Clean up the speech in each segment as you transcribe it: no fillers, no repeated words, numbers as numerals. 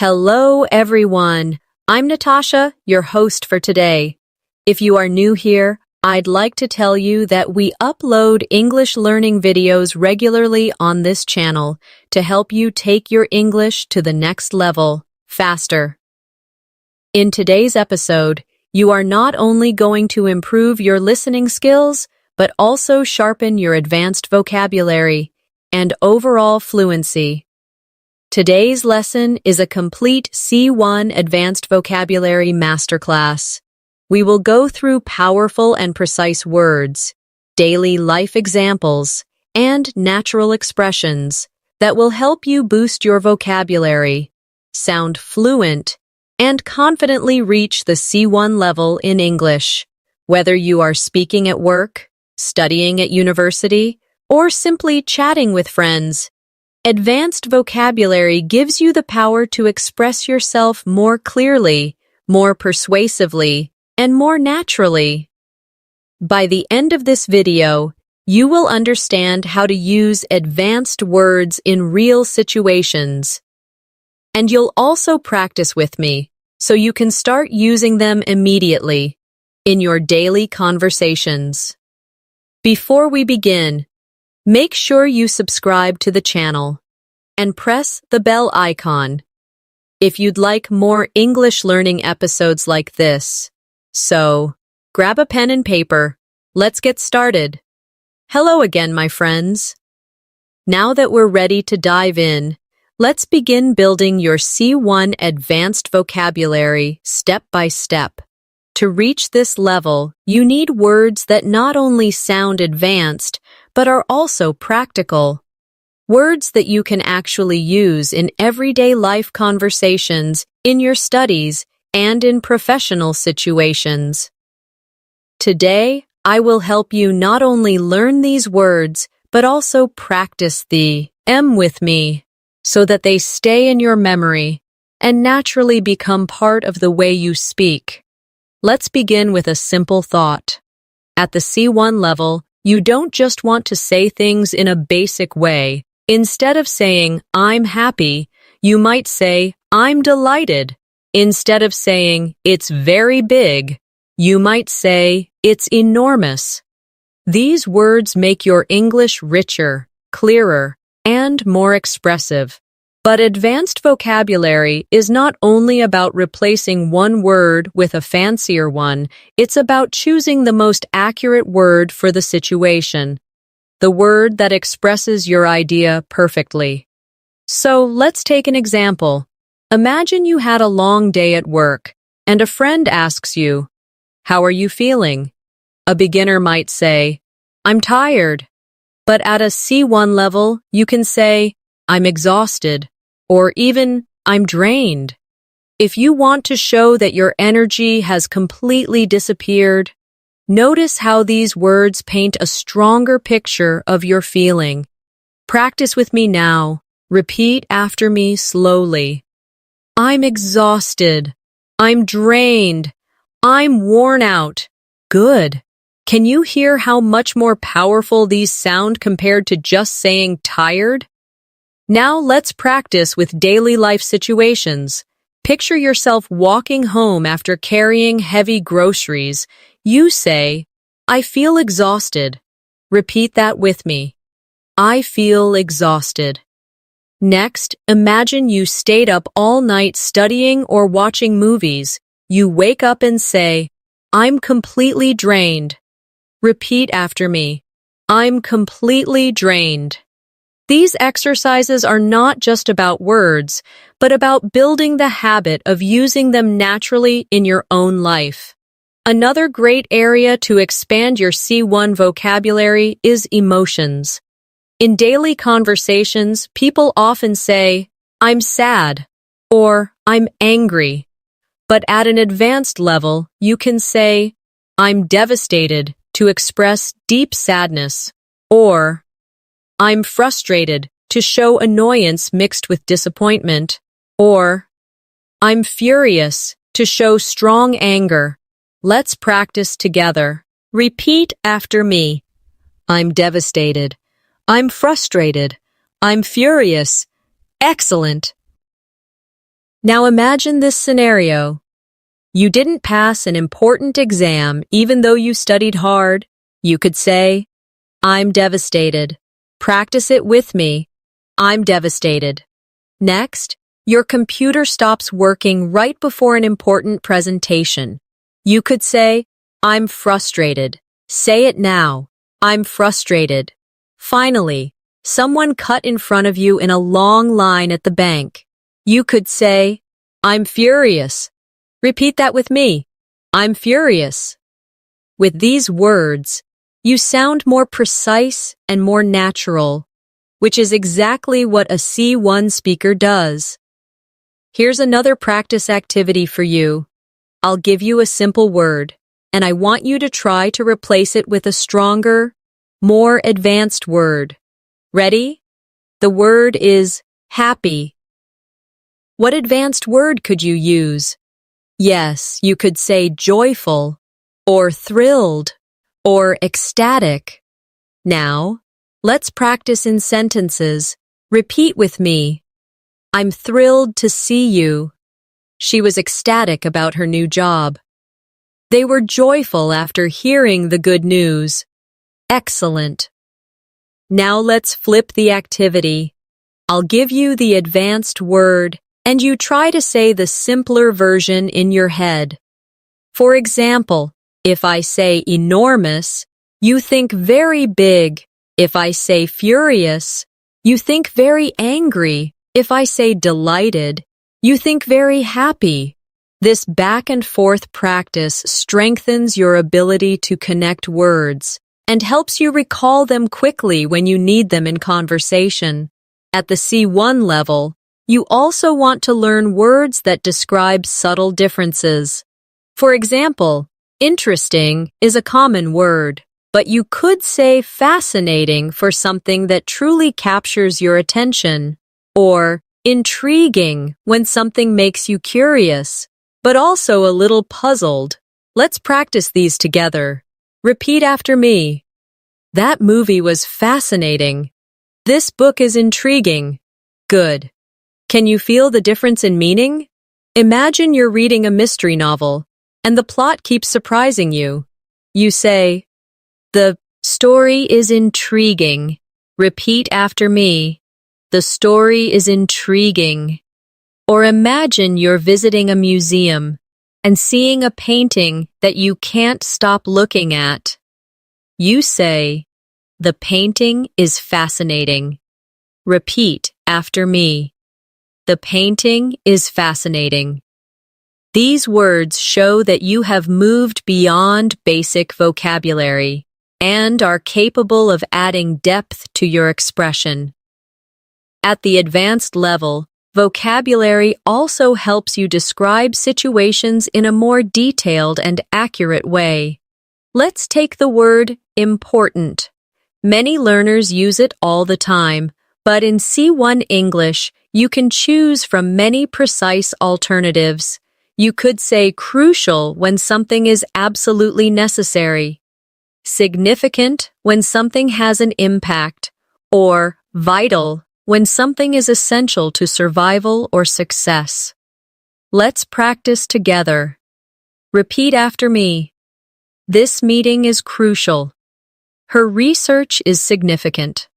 Hello, everyone. I'm Natasha, your host for today. If you are new here, I'd like to tell you that we upload English learning videos regularly on this channel to help you take your English to the next level, faster. In today's episode, you are not only going to improve your listening skills, but also sharpen your advanced vocabulary and overall fluency. Today's lesson is a complete C1 Advanced Vocabulary Masterclass. We will go through powerful and precise words, daily life examples, and natural expressions that will help you boost your vocabulary, sound fluent, and confidently reach the C1 level in English, whether you are speaking at work, studying at university, or simply chatting with friends. Advanced vocabulary gives you the power to express yourself more clearly, more persuasively, and more naturally. By the end of this video, you will understand how to use advanced words in real situations. And you'll also practice with me, so you can start using them immediately in your daily conversations. Before we begin, make sure you subscribe to the channel and press the bell icon if you'd like more English learning episodes like this. So, grab a pen and paper. Let's get started. Hello again, my friends. Now that we're ready to dive in, let's begin building your C1 advanced vocabulary step by step. To reach this level, you need words that not only sound advanced, but are also practical. Words that you can actually use in everyday life conversations, in your studies, and in professional situations. Today, I will help you not only learn these words, but also practice the M with me, so that they stay in your memory and naturally become part of the way you speak. Let's begin with a simple thought. At the C1 level, you don't just want to say things in a basic way. Instead of saying, I'm happy, you might say, I'm delighted. Instead of saying, it's very big, you might say, it's enormous. These words make your English richer, clearer, and more expressive. But advanced vocabulary is not only about replacing one word with a fancier one, it's about choosing the most accurate word for the situation, the word that expresses your idea perfectly. So let's take an example. Imagine you had a long day at work, and a friend asks you, "How are you feeling?" A beginner might say, "I'm tired." But at a C1 level, you can say, "I'm exhausted," or even, "I'm drained." If you want to show that your energy has completely disappeared, notice how these words paint a stronger picture of your feeling. Practice with me now. Repeat after me slowly. I'm exhausted. I'm drained. I'm worn out. Good. Can you hear how much more powerful these sound compared to just saying tired? Now let's practice with daily life situations. Picture yourself walking home after carrying heavy groceries. You say, I feel exhausted. Repeat that with me. I feel exhausted. Next, imagine you stayed up all night studying or watching movies. You wake up and say, I'm completely drained. Repeat after me. I'm completely drained. These exercises are not just about words, but about building the habit of using them naturally in your own life. Another great area to expand your C1 vocabulary is emotions. In daily conversations, people often say, I'm sad, or I'm angry. But at an advanced level, you can say, I'm devastated, to express deep sadness, or I'm frustrated, to show annoyance mixed with disappointment, or I'm furious, to show strong anger. Let's practice together. Repeat after me. I'm devastated. I'm frustrated. I'm furious. Excellent. Now imagine this scenario. You didn't pass an important exam even though you studied hard. You could say, I'm devastated. Practice it with me. I'm devastated. Next, your computer stops working right before an important presentation. You could say, I'm frustrated. Say it now. I'm frustrated. Finally, someone cut in front of you in a long line at the bank. You could say, I'm furious. Repeat that with me. I'm furious. With these words, you sound more precise and more natural, which is exactly what a C1 speaker does. Here's another practice activity for you. I'll give you a simple word, and I want you to try to replace it with a stronger, more advanced word. Ready? The word is happy. What advanced word could you use? Yes, you could say joyful, or thrilled, or ecstatic. Now, let's practice in sentences. Repeat with me. I'm thrilled to see you. She was ecstatic about her new job. They were joyful after hearing the good news. Excellent. Now let's flip the activity. I'll give you the advanced word, and you try to say the simpler version in your head. For example, if I say enormous, you think very big. If I say furious, you think very angry. If I say delighted, you think very happy. This back and forth practice strengthens your ability to connect words and helps you recall them quickly when you need them in conversation. At the C1 level, you also want to learn words that describe subtle differences. For example, interesting is a common word, but you could say fascinating for something that truly captures your attention, or intriguing when something makes you curious, but also a little puzzled. Let's practice these together. Repeat after me. That movie was fascinating. This book is intriguing. Good. Can you feel the difference in meaning? Imagine you're reading a mystery novel, and the plot keeps surprising you. You say, the story is intriguing. Repeat after me. The story is intriguing. Or imagine you're visiting a museum and seeing a painting that you can't stop looking at. You say, the painting is fascinating. Repeat after me. The painting is fascinating. These words show that you have moved beyond basic vocabulary and are capable of adding depth to your expression. At the advanced level, vocabulary also helps you describe situations in a more detailed and accurate way. Let's take the word important. Many learners use it all the time, but in C1 English, you can choose from many precise alternatives. You could say crucial when something is absolutely necessary, significant when something has an impact, or vital when something is essential to survival or success. Let's practice together. Repeat after me. This meeting is crucial. Her research is significant.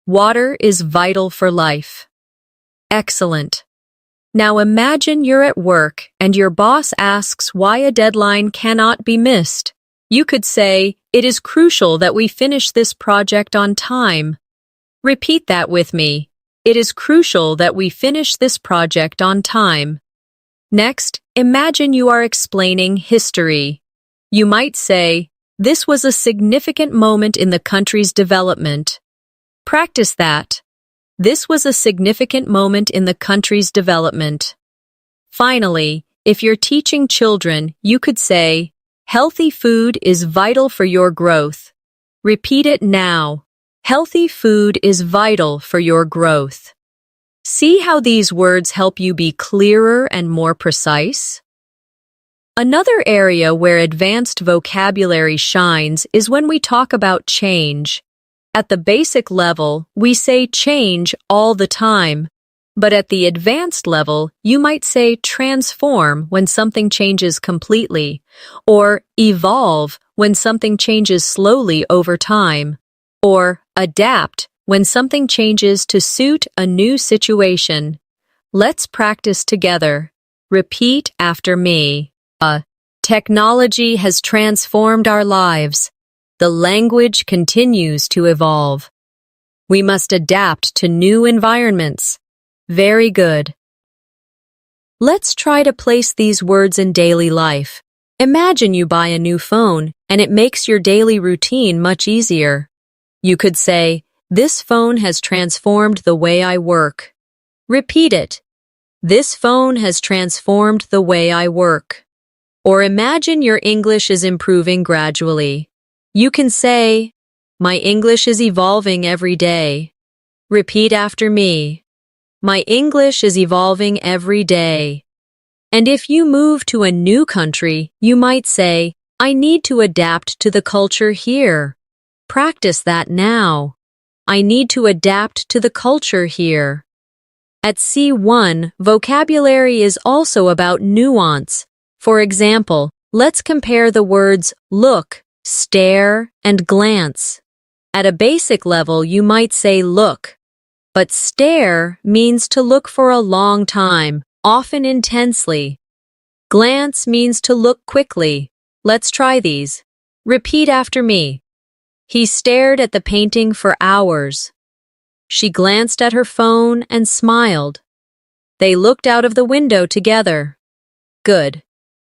Water is vital for life. Excellent. Now imagine you're at work and your boss asks why a deadline cannot be missed. You could say, it is crucial that we finish this project on time. Repeat that with me. It is crucial that we finish this project on time. Next, imagine you are explaining history. You might say, this was a significant moment in the country's development. Practice that. This was a significant moment in the country's development. Finally, if you're teaching children, you could say, healthy food is vital for your growth. Repeat it now. Healthy food is vital for your growth. See how these words help you be clearer and more precise? Another area where advanced vocabulary shines is when we talk about change. At the basic level, we say change all the time. But at the advanced level, you might say transform when something changes completely, or evolve when something changes slowly over time, or adapt when something changes to suit a new situation. Let's practice together. Repeat after me. Technology has transformed our lives. The language continues to evolve. We must adapt to new environments. Very good. Let's try to place these words in daily life. Imagine you buy a new phone, and it makes your daily routine much easier. You could say, "This phone has transformed the way I work." Repeat it. This phone has transformed the way I work. Or imagine your English is improving gradually. You can say, "My English is evolving every day." Repeat after me. My English is evolving every day. And if you move to a new country, you might say, "I need to adapt to the culture here." Practice that now. I need to adapt to the culture here. At C1, vocabulary is also about nuance. For example, let's compare the words look, stare, and glance. At a basic level, you might say look. But stare means to look for a long time, often intensely. Glance means to look quickly. Let's try these. Repeat after me. He stared at the painting for hours. She glanced at her phone and smiled. They looked out of the window together. Good.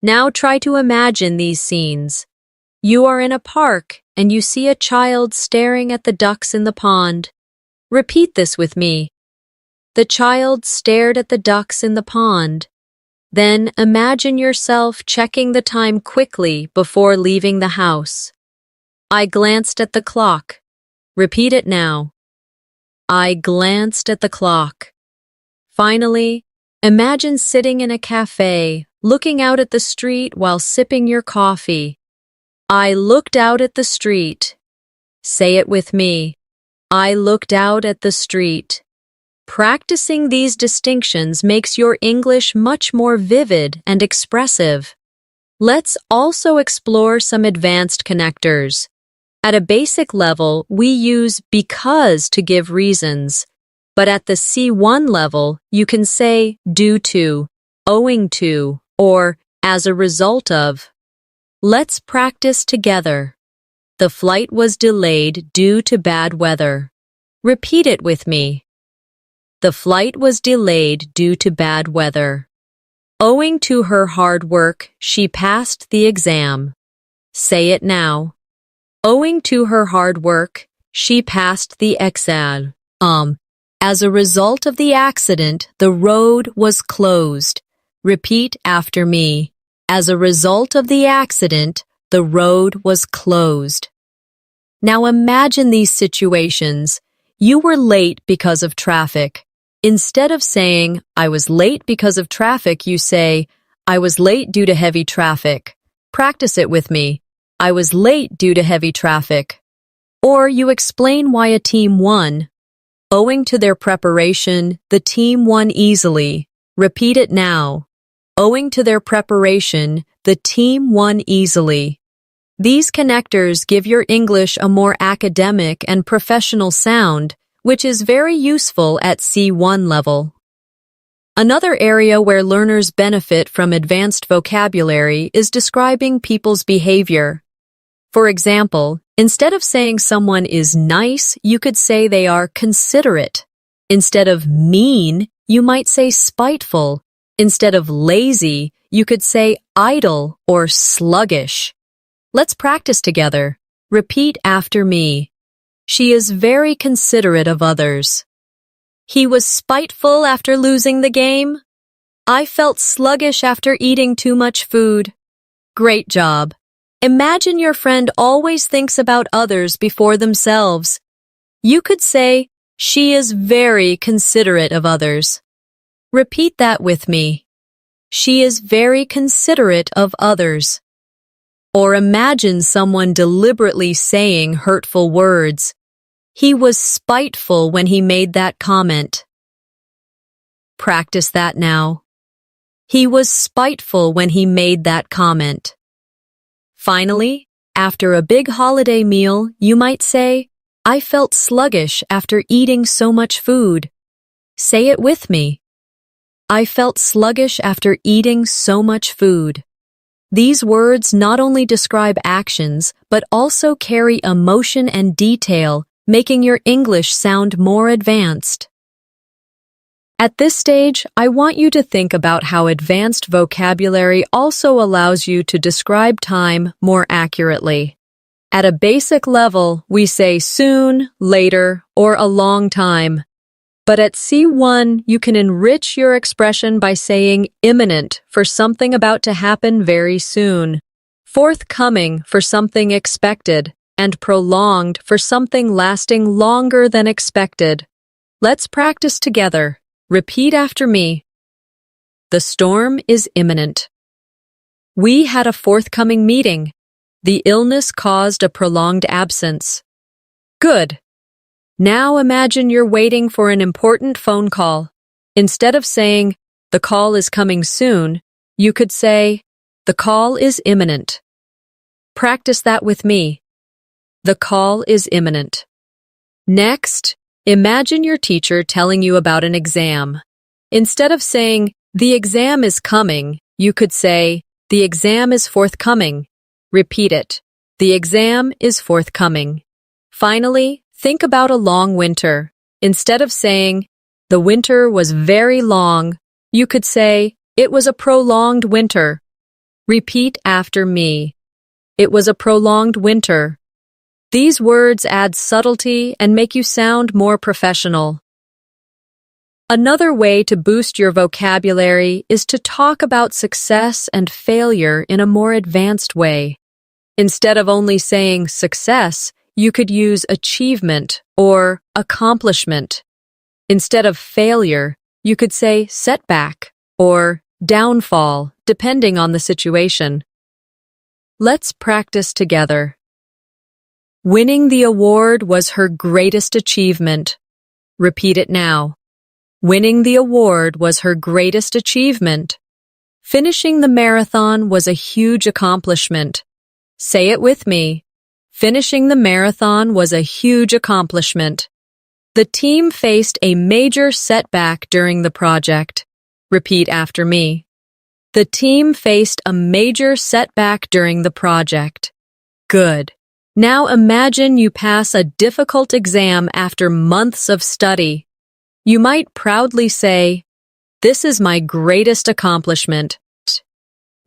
Now try to imagine these scenes. You are in a park and you see a child staring at the ducks in the pond. Repeat this with me. The child stared at the ducks in the pond. Then imagine yourself checking the time quickly before leaving the house. I glanced at the clock. Repeat it now. I glanced at the clock. Finally, imagine sitting in a cafe, looking out at the street while sipping your coffee. I looked out at the street. Say it with me. I looked out at the street. Practicing these distinctions makes your English much more vivid and expressive. Let's also explore some advanced connectors. At a basic level, we use because to give reasons. But at the C1 level, you can say due to, owing to, or as a result of. Let's practice together. The flight was delayed due to bad weather. Repeat it with me. The flight was delayed due to bad weather. Owing to her hard work, she passed the exam. Say it now. Owing to her hard work, she passed the exam. As a result of the accident, the road was closed. Repeat after me. As a result of the accident, the road was closed. Now imagine these situations. You were late because of traffic. Instead of saying, "I was late because of traffic," you say, "I was late due to heavy traffic." Practice it with me. I was late due to heavy traffic. Or you explain why a team won. Owing to their preparation, the team won easily. Repeat it now. Owing to their preparation, the team won easily. These connectors give your English a more academic and professional sound, which is very useful at C1 level. Another area where learners benefit from advanced vocabulary is describing people's behavior. For example, instead of saying someone is nice, you could say they are considerate. Instead of mean, you might say spiteful. Instead of lazy, you could say idle or sluggish. Let's practice together. Repeat after me. She is very considerate of others. He was spiteful after losing the game. I felt sluggish after eating too much food. Great job. Imagine your friend always thinks about others before themselves. You could say, "She is very considerate of others." Repeat that with me. She is very considerate of others. Or imagine someone deliberately saying hurtful words. He was spiteful when he made that comment. Practice that now. He was spiteful when he made that comment. Finally, after a big holiday meal, you might say, I felt sluggish after eating so much food. Say it with me. I felt sluggish after eating so much food. These words not only describe actions, but also carry emotion and detail, making your English sound more advanced. At this stage, I want you to think about how advanced vocabulary also allows you to describe time more accurately. At a basic level, we say soon, later, or a long time. But at C1, you can enrich your expression by saying imminent for something about to happen very soon, forthcoming for something expected, and prolonged for something lasting longer than expected. Let's practice together. Repeat after me. The storm is imminent. We had a forthcoming meeting. The illness caused a prolonged absence. Good. Now imagine you're waiting for an important phone call. Instead of saying, the call is coming soon, you could say, the call is imminent. Practice that with me. The call is imminent. Next, imagine your teacher telling you about an exam. Instead of saying, the exam is coming, you could say, the exam is forthcoming. Repeat it. The exam is forthcoming. Finally, think about a long winter. Instead of saying, the winter was very long, you could say, it was a prolonged winter. Repeat after me. It was a prolonged winter. These words add subtlety and make you sound more professional. Another way to boost your vocabulary is to talk about success and failure in a more advanced way. Instead of only saying success, you could use achievement or accomplishment. Instead of failure, you could say setback or downfall, depending on the situation. Let's practice together. Winning the award was her greatest achievement. Repeat it now. Winning the award was her greatest achievement. Finishing the marathon was a huge accomplishment. Say it with me. Finishing the marathon was a huge accomplishment. The team faced a major setback during the project. Repeat after me. The team faced a major setback during the project. Good. Now imagine you pass a difficult exam after months of study. You might proudly say, "This is my greatest accomplishment."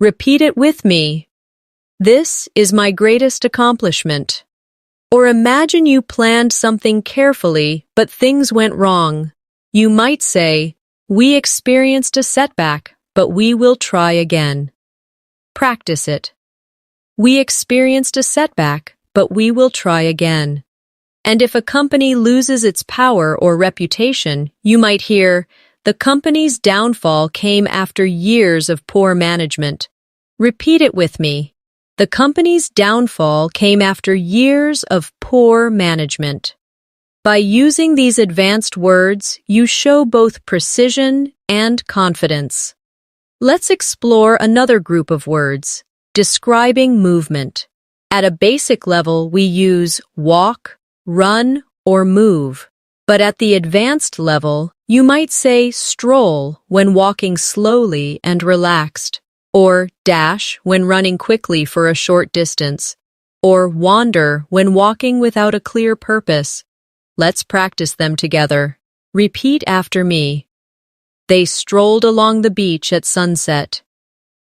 Repeat it with me. This is my greatest accomplishment. Or imagine you planned something carefully, but things went wrong. You might say, "We experienced a setback, but we will try again." Practice it. We experienced a setback, but we will try again. And if a company loses its power or reputation, you might hear, "The company's downfall came after years of poor management." Repeat it with me. The company's downfall came after years of poor management. By using these advanced words, you show both precision and confidence. Let's explore another group of words, describing movement. At a basic level, we use walk, run, or move. But at the advanced level, you might say stroll when walking slowly and relaxed, or dash when running quickly for a short distance, or wander when walking without a clear purpose. Let's practice them together. Repeat after me. They strolled along the beach at sunset.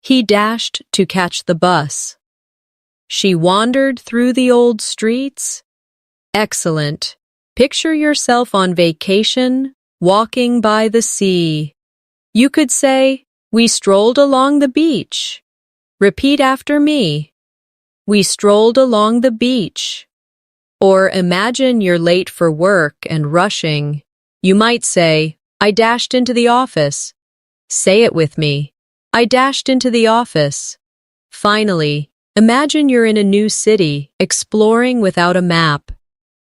He dashed to catch the bus. She wandered through the old streets. Excellent. Picture yourself on vacation, walking by the sea. You could say, "We strolled along the beach." Repeat after me. We strolled along the beach. Or imagine you're late for work and rushing. You might say, "I dashed into the office." Say it with me. I dashed into the office. Finally, imagine you're in a new city, exploring without a map.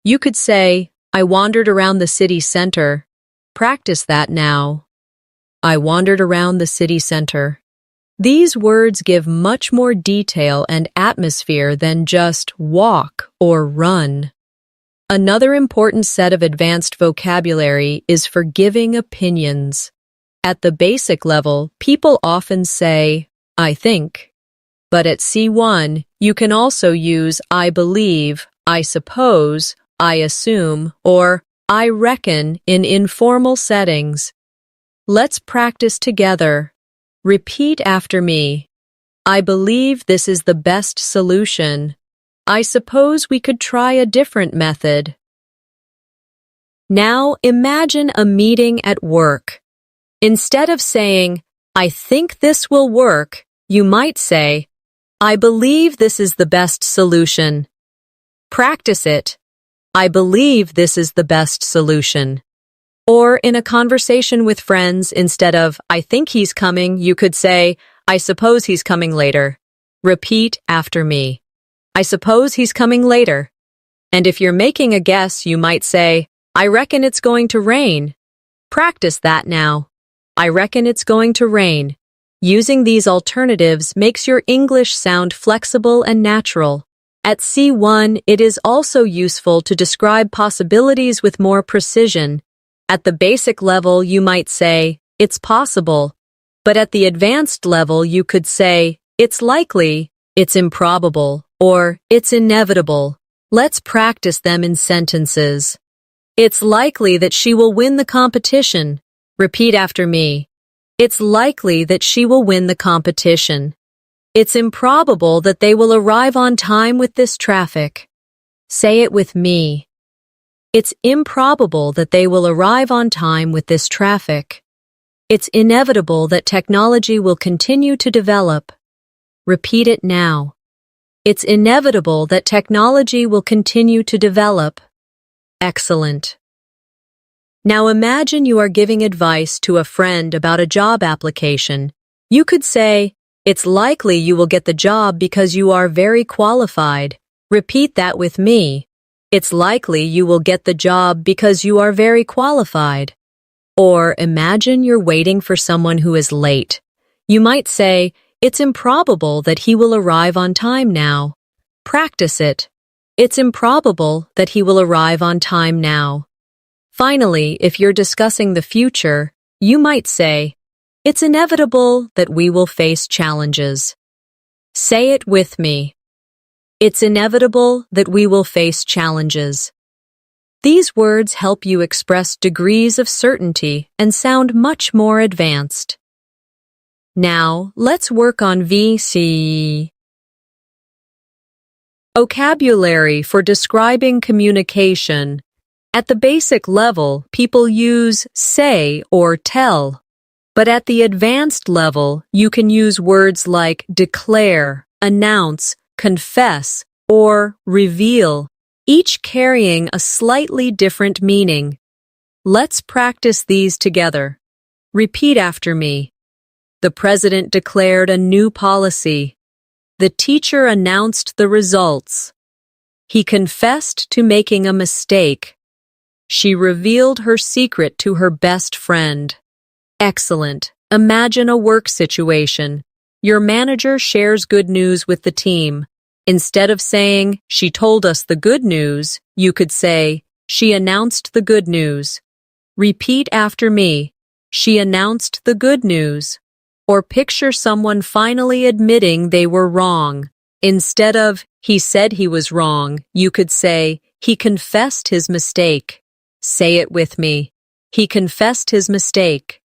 You could say, "I wandered around the city center." Practice that now. I wandered around the city center. These words give much more detail and atmosphere than just walk or run. Another important set of advanced vocabulary is for giving opinions. At the basic level, people often say, I think. But at C1, you can also use I believe, I suppose, I assume, or I reckon in informal settings. Let's practice together. Repeat after me. I believe this is the best solution. I suppose we could try a different method. Now imagine a meeting at work. Instead of saying, I think this will work, you might say, I believe this is the best solution. Practice it. I believe this is the best solution. Or in a conversation with friends, instead of, I think he's coming, you could say, I suppose he's coming later. Repeat after me. I suppose he's coming later. And if you're making a guess, you might say, I reckon it's going to rain. Practice that now. I reckon it's going to rain. Using these alternatives makes your English sound flexible and natural. At C1, it is also useful to describe possibilities with more precision. At the basic level, you might say, it's possible. But at the advanced level, you could say, it's likely, it's improbable, or it's inevitable. Let's practice them in sentences. It's likely that she will win the competition. Repeat after me. It's likely that she will win the competition. It's improbable that they will arrive on time with this traffic. Say it with me. It's improbable that they will arrive on time with this traffic. It's inevitable that technology will continue to develop. Repeat it now. It's inevitable that technology will continue to develop. Excellent. Now imagine you are giving advice to a friend about a job application. You could say, it's likely you will get the job because you are very qualified. Repeat that with me. It's likely you will get the job because you are very qualified. Or imagine you're waiting for someone who is late. You might say, it's improbable that he will arrive on time now. Practice it. It's improbable that he will arrive on time now. Finally, if you're discussing the future, you might say, it's inevitable that we will face challenges. Say it with me. It's inevitable that we will face challenges. These words help you express degrees of certainty and sound much more advanced. Now, let's work on VC. Vocabulary for describing communication. At the basic level, people use say or tell. But at the advanced level, you can use words like declare, announce, confess, or reveal, each carrying a slightly different meaning. Let's practice these together. Repeat after me. The president declared a new policy. The teacher announced the results. He confessed to making a mistake. She revealed her secret to her best friend. Excellent. Imagine a work situation. Your manager shares good news with the team. Instead of saying, she told us the good news, you could say, she announced the good news. Repeat after me. She announced the good news. Or picture someone finally admitting they were wrong. Instead of, he said he was wrong, you could say, he confessed his mistake. Say it with me. He confessed his mistake.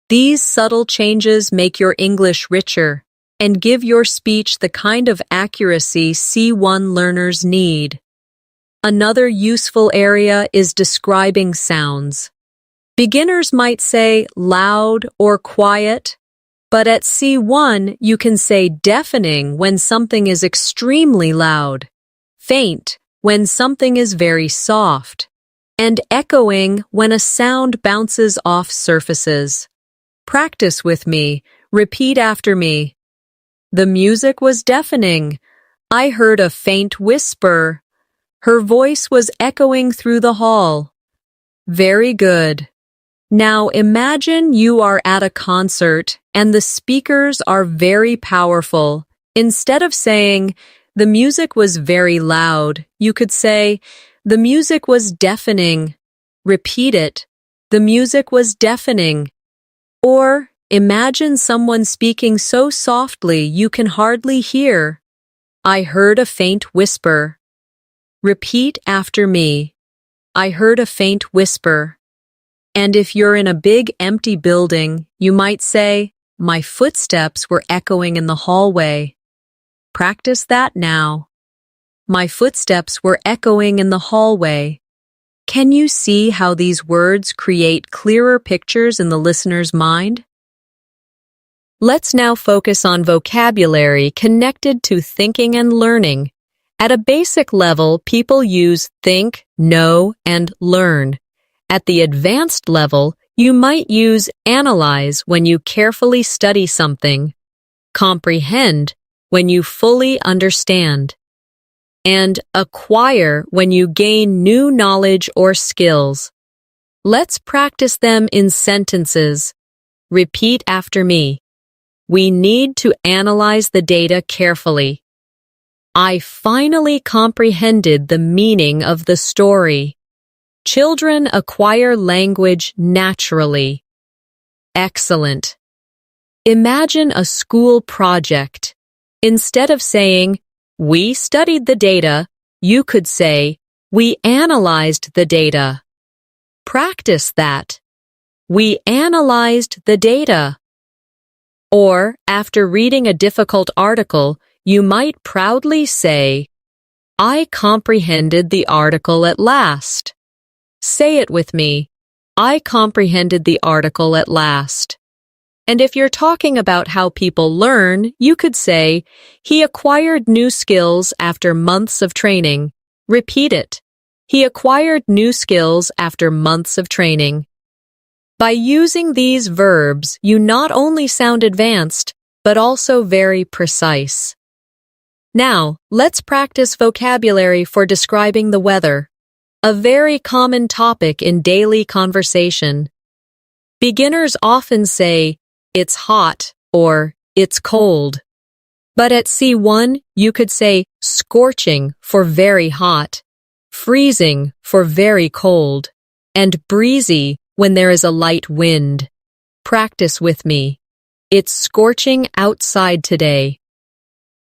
These subtle changes make your English richer and give your speech the kind of accuracy C1 learners need. Another useful area is describing sounds. Beginners might say loud or quiet, but at C1 you can say deafening when something is extremely loud, faint when something is very soft, and echoing when a sound bounces off surfaces. Practice with me. Repeat after me. The music was deafening. I heard a faint whisper. Her voice was echoing through the hall. Very good. Now imagine you are at a concert and the speakers are very powerful. Instead of saying, "The music was very loud," you could say, "The music was deafening." Repeat it. The music was deafening. Or imagine someone speaking so softly you can hardly hear. I heard a faint whisper. Repeat after me. I heard a faint whisper. And if you're in a big empty building, you might say, my footsteps were echoing in the hallway. Practice that now. My footsteps were echoing in the hallway. Can you see how these words create clearer pictures in the listener's mind? Let's now focus on vocabulary connected to thinking and learning. At a basic level, people use think, know, and learn. At the advanced level, you might use analyze when you carefully study something, comprehend when you fully understand, and acquire when you gain new knowledge or skills. Let's practice them in sentences. Repeat after me. We need to analyze the data carefully. I finally comprehended the meaning of the story. Children acquire language naturally. Excellent. Imagine a school project. Instead of saying, we studied the data, you could say, we analyzed the data. Practice that. We analyzed the data. Or, after reading a difficult article, you might proudly say, I comprehended the article at last. Say it with me. I comprehended the article at last. And if you're talking about how people learn, you could say, he acquired new skills after months of training. Repeat it. He acquired new skills after months of training. By using these verbs, you not only sound advanced, but also very precise. Now, let's practice vocabulary for describing the weather. A very common topic in daily conversation. Beginners often say, it's hot or it's cold. But at C1, you could say scorching for very hot, freezing for very cold, and breezy when there is a light wind. Practice with me. It's scorching outside today.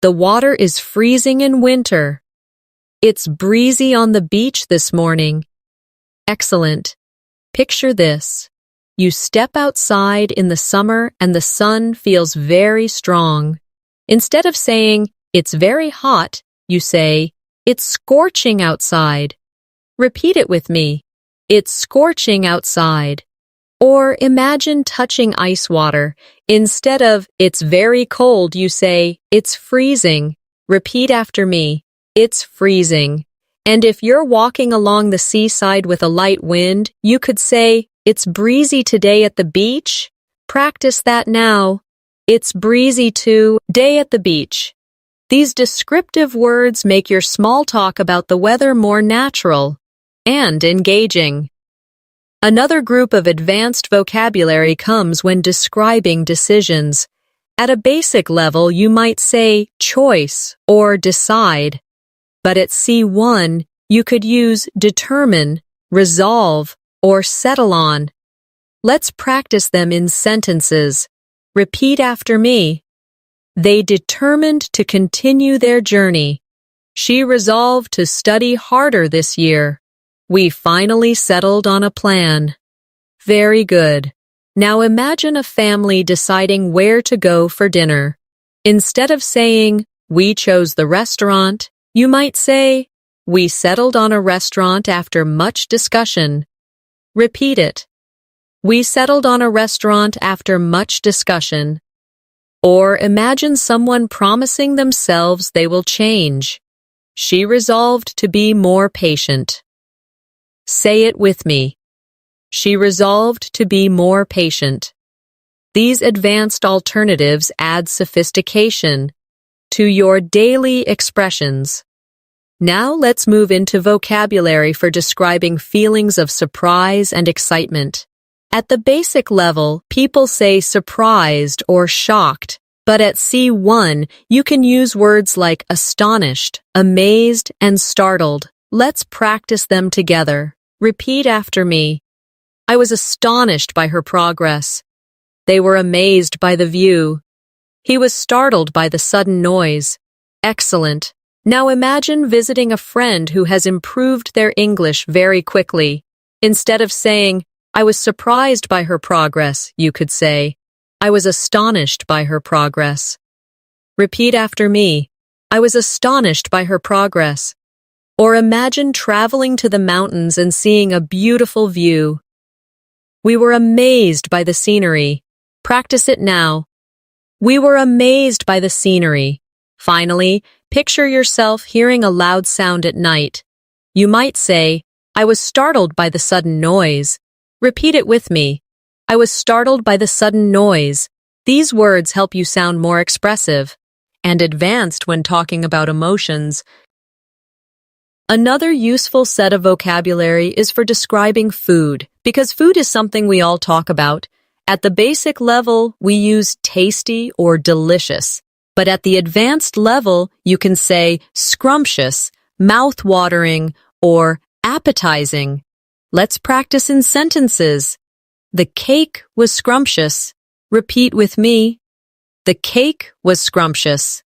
The water is freezing in winter. It's breezy on the beach this morning. Excellent. Picture this. You step outside in the summer and the sun feels very strong. Instead of saying, it's very hot, you say, it's scorching outside. Repeat it with me. It's scorching outside. Or imagine touching ice water. Instead of, it's very cold, you say, it's freezing. Repeat after me. It's freezing. And if you're walking along the seaside with a light wind, you could say, it's breezy today at the beach. Practice that now. It's breezy today at the beach. These descriptive words make your small talk about the weather more natural and engaging. Another group of advanced vocabulary comes when describing decisions. At a basic level, you might say choice or decide. But at C1, you could use determine, resolve, or settle on. Let's practice them in sentences. Repeat after me. They determined to continue their journey. She resolved to study harder this year. We finally settled on a plan. Very good. Now imagine a family deciding where to go for dinner. Instead of saying, we chose the restaurant, you might say, we settled on a restaurant after much discussion. Repeat it. We settled on a restaurant after much discussion. Or imagine someone promising themselves they will change. She resolved to be more patient. Say it with me. She resolved to be more patient. These advanced alternatives add sophistication to your daily expressions. Now let's move into vocabulary for describing feelings of surprise and excitement. At the basic level, people say surprised or shocked, but at C1, you can use words like astonished, amazed, and startled. Let's practice them together. Repeat after me. I was astonished by her progress. They were amazed by the view. He was startled by the sudden noise. Excellent. Now imagine visiting a friend who has improved their English very quickly. Instead of saying, I was surprised by her progress, you could say, I was astonished by her progress. Repeat after me. I was astonished by her progress. Or imagine traveling to the mountains and seeing a beautiful view. We were amazed by the scenery. Practice it now. We were amazed by the scenery. Finally, picture yourself hearing a loud sound at night. You might say, I was startled by the sudden noise. Repeat it with me. I was startled by the sudden noise. These words help you sound more expressive and advanced when talking about emotions. Another useful set of vocabulary is for describing food, because food is something we all talk about. At the basic level, we use tasty or delicious, but at the advanced level, you can say scrumptious, mouth-watering, or appetizing. Let's practice in sentences. The cake was scrumptious. Repeat with me. The cake was scrumptious.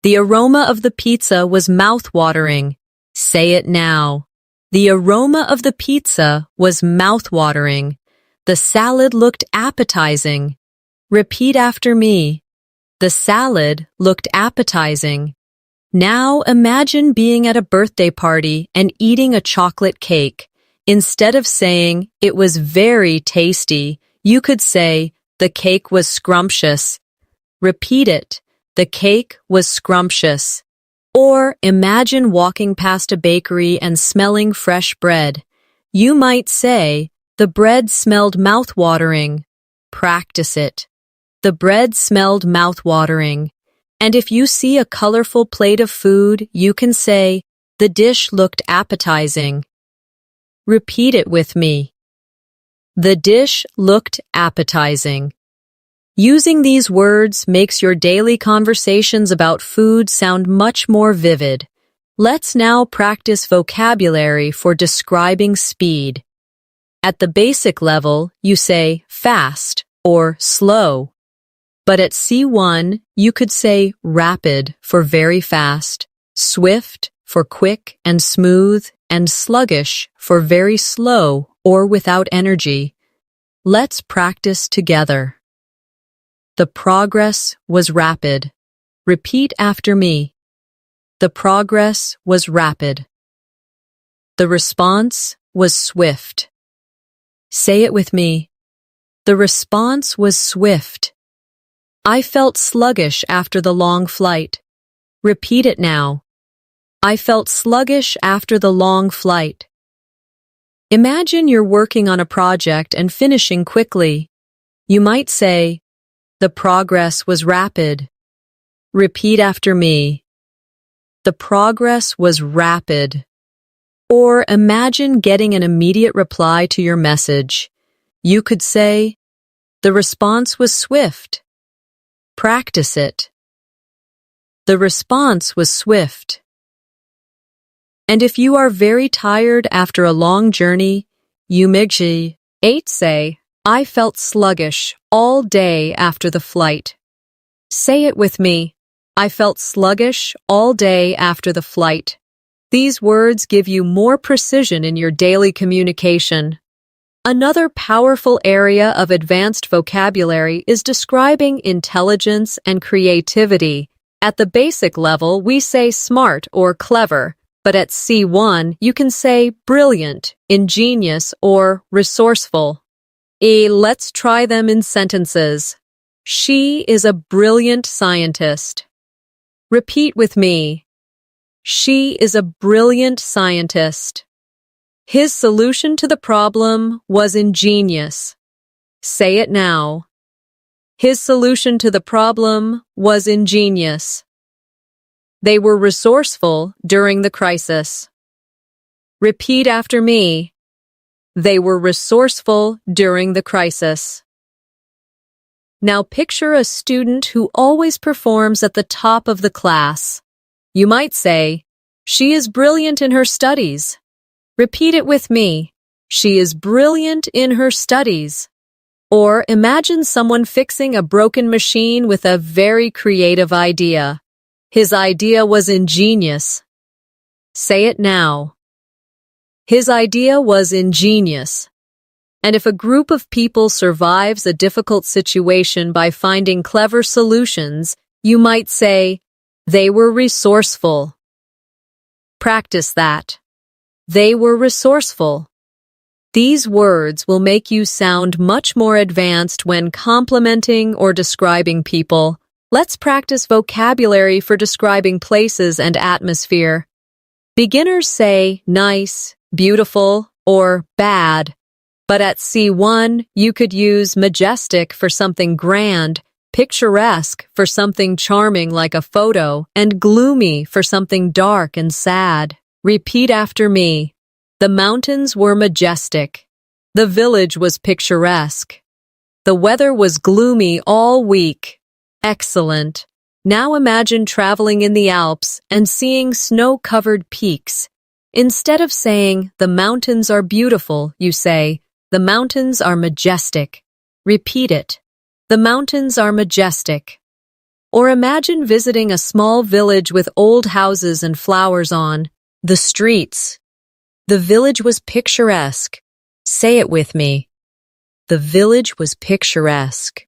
The aroma of the pizza was mouth-watering. Say it now. The aroma of the pizza was mouth-watering. The salad looked appetizing. Repeat after me. The salad looked appetizing. Now imagine being at a birthday party and eating a chocolate cake. Instead of saying, it was very tasty, you could say, the cake was scrumptious. Repeat it. The cake was scrumptious. Or imagine walking past a bakery and smelling fresh bread. You might say, the bread smelled mouth-watering. Practice it. The bread smelled mouth-watering. And if you see a colorful plate of food, you can say, the dish looked appetizing. Repeat it with me. The dish looked appetizing. Using these words makes your daily conversations about food sound much more vivid. Let's now practice vocabulary for describing speed. At the basic level, you say fast or slow. But at C1, you could say rapid for very fast, swift for quick and smooth, and sluggish for very slow or without energy. Let's practice together. The progress was rapid. Repeat after me. The progress was rapid. The response was swift. Say it with me. The response was swift. I felt sluggish after the long flight. Repeat it now. I felt sluggish after the long flight. Imagine you're working on a project and finishing quickly. You might say, the progress was rapid. Repeat after me. The progress was rapid. Or imagine getting an immediate reply to your message. You could say, the response was swift. Practice it. The response was swift. And if you are very tired after a long journey, you may say, I felt sluggish all day after the flight. Say it with me. I felt sluggish all day after the flight. These words give you more precision in your daily communication. Another powerful area of advanced vocabulary is describing intelligence and creativity. At the basic level, we say smart or clever, but at C1, you can say brilliant, ingenious, or resourceful. Let's try them in sentences. She is a brilliant scientist. Repeat with me. She is a brilliant scientist. His solution to the problem was ingenious. Say it now. His solution to the problem was ingenious. They were resourceful during the crisis. Repeat after me. They were resourceful during the crisis. Now picture a student who always performs at the top of the class. You might say, "She is brilliant in her studies." Repeat it with me. She is brilliant in her studies. Or imagine someone fixing a broken machine with a very creative idea. His idea was ingenious. Say it now. His idea was ingenious. And if a group of people survives a difficult situation by finding clever solutions, you might say, they were resourceful. Practice that. They were resourceful. These words will make you sound much more advanced when complimenting or describing people. Let's practice vocabulary for describing places and atmosphere. Beginners say nice, beautiful, or bad. But at C1, you could use majestic for something grand, picturesque for something charming like a photo, and gloomy for something dark and sad. Repeat after me. The mountains were majestic. The village was picturesque. The weather was gloomy all week. Excellent. Now imagine traveling in the Alps and seeing snow-covered peaks. Instead of saying, "The mountains are beautiful," you say, "The mountains are majestic." Repeat it. The mountains are majestic. Or imagine visiting a small village with old houses and flowers on the streets. The village was picturesque. Say it with me. The village was picturesque.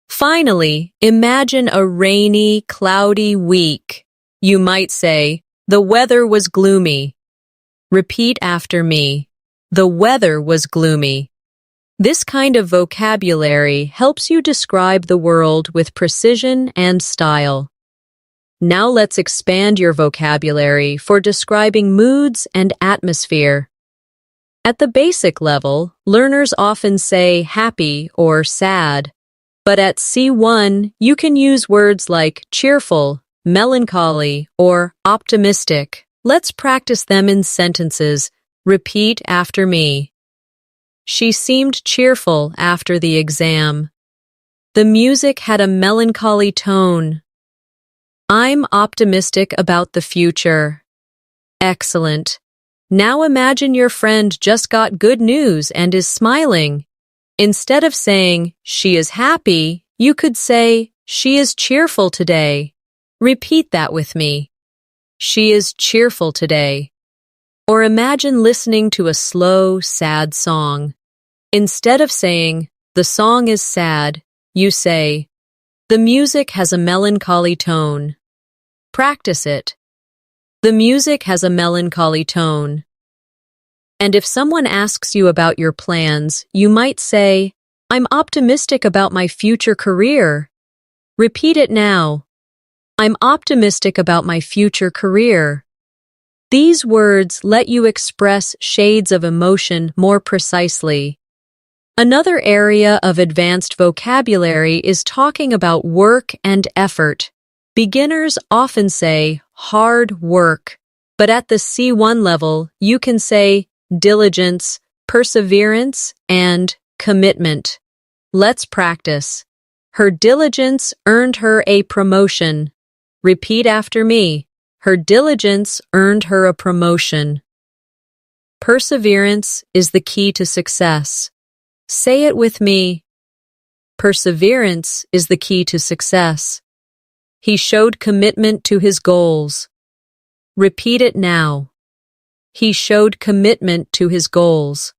Finally, imagine a rainy, cloudy week. You might say, "The weather was gloomy." Repeat after me. The weather was gloomy. This kind of vocabulary helps you describe the world with precision and style. Now let's expand your vocabulary for describing moods and atmosphere. At the basic level, learners often say happy or sad. But at C1, you can use words like cheerful, melancholy, or optimistic. Let's practice them in sentences. Repeat after me. She seemed cheerful after the exam. The music had a melancholy tone. I'm optimistic about the future. Excellent. Now imagine your friend just got good news and is smiling. Instead of saying, "She is happy," you could say, "She is cheerful today." Repeat that with me. She is cheerful today. Or imagine listening to a slow, sad song. Instead of saying, "The song is sad," you say, "The music has a melancholy tone." Practice it. The music has a melancholy tone. And if someone asks you about your plans, you might say, "I'm optimistic about my future career." Repeat it now. I'm optimistic about my future career. These words let you express shades of emotion more precisely. Another area of advanced vocabulary is talking about work and effort. Beginners often say hard work, but at the C1 level, you can say diligence, perseverance, and commitment. Let's practice. Her diligence earned her a promotion. Repeat after me. Her diligence earned her a promotion. Perseverance is the key to success. Say it with me. Perseverance is the key to success. He showed commitment to his goals. Repeat it now. He showed commitment to his goals.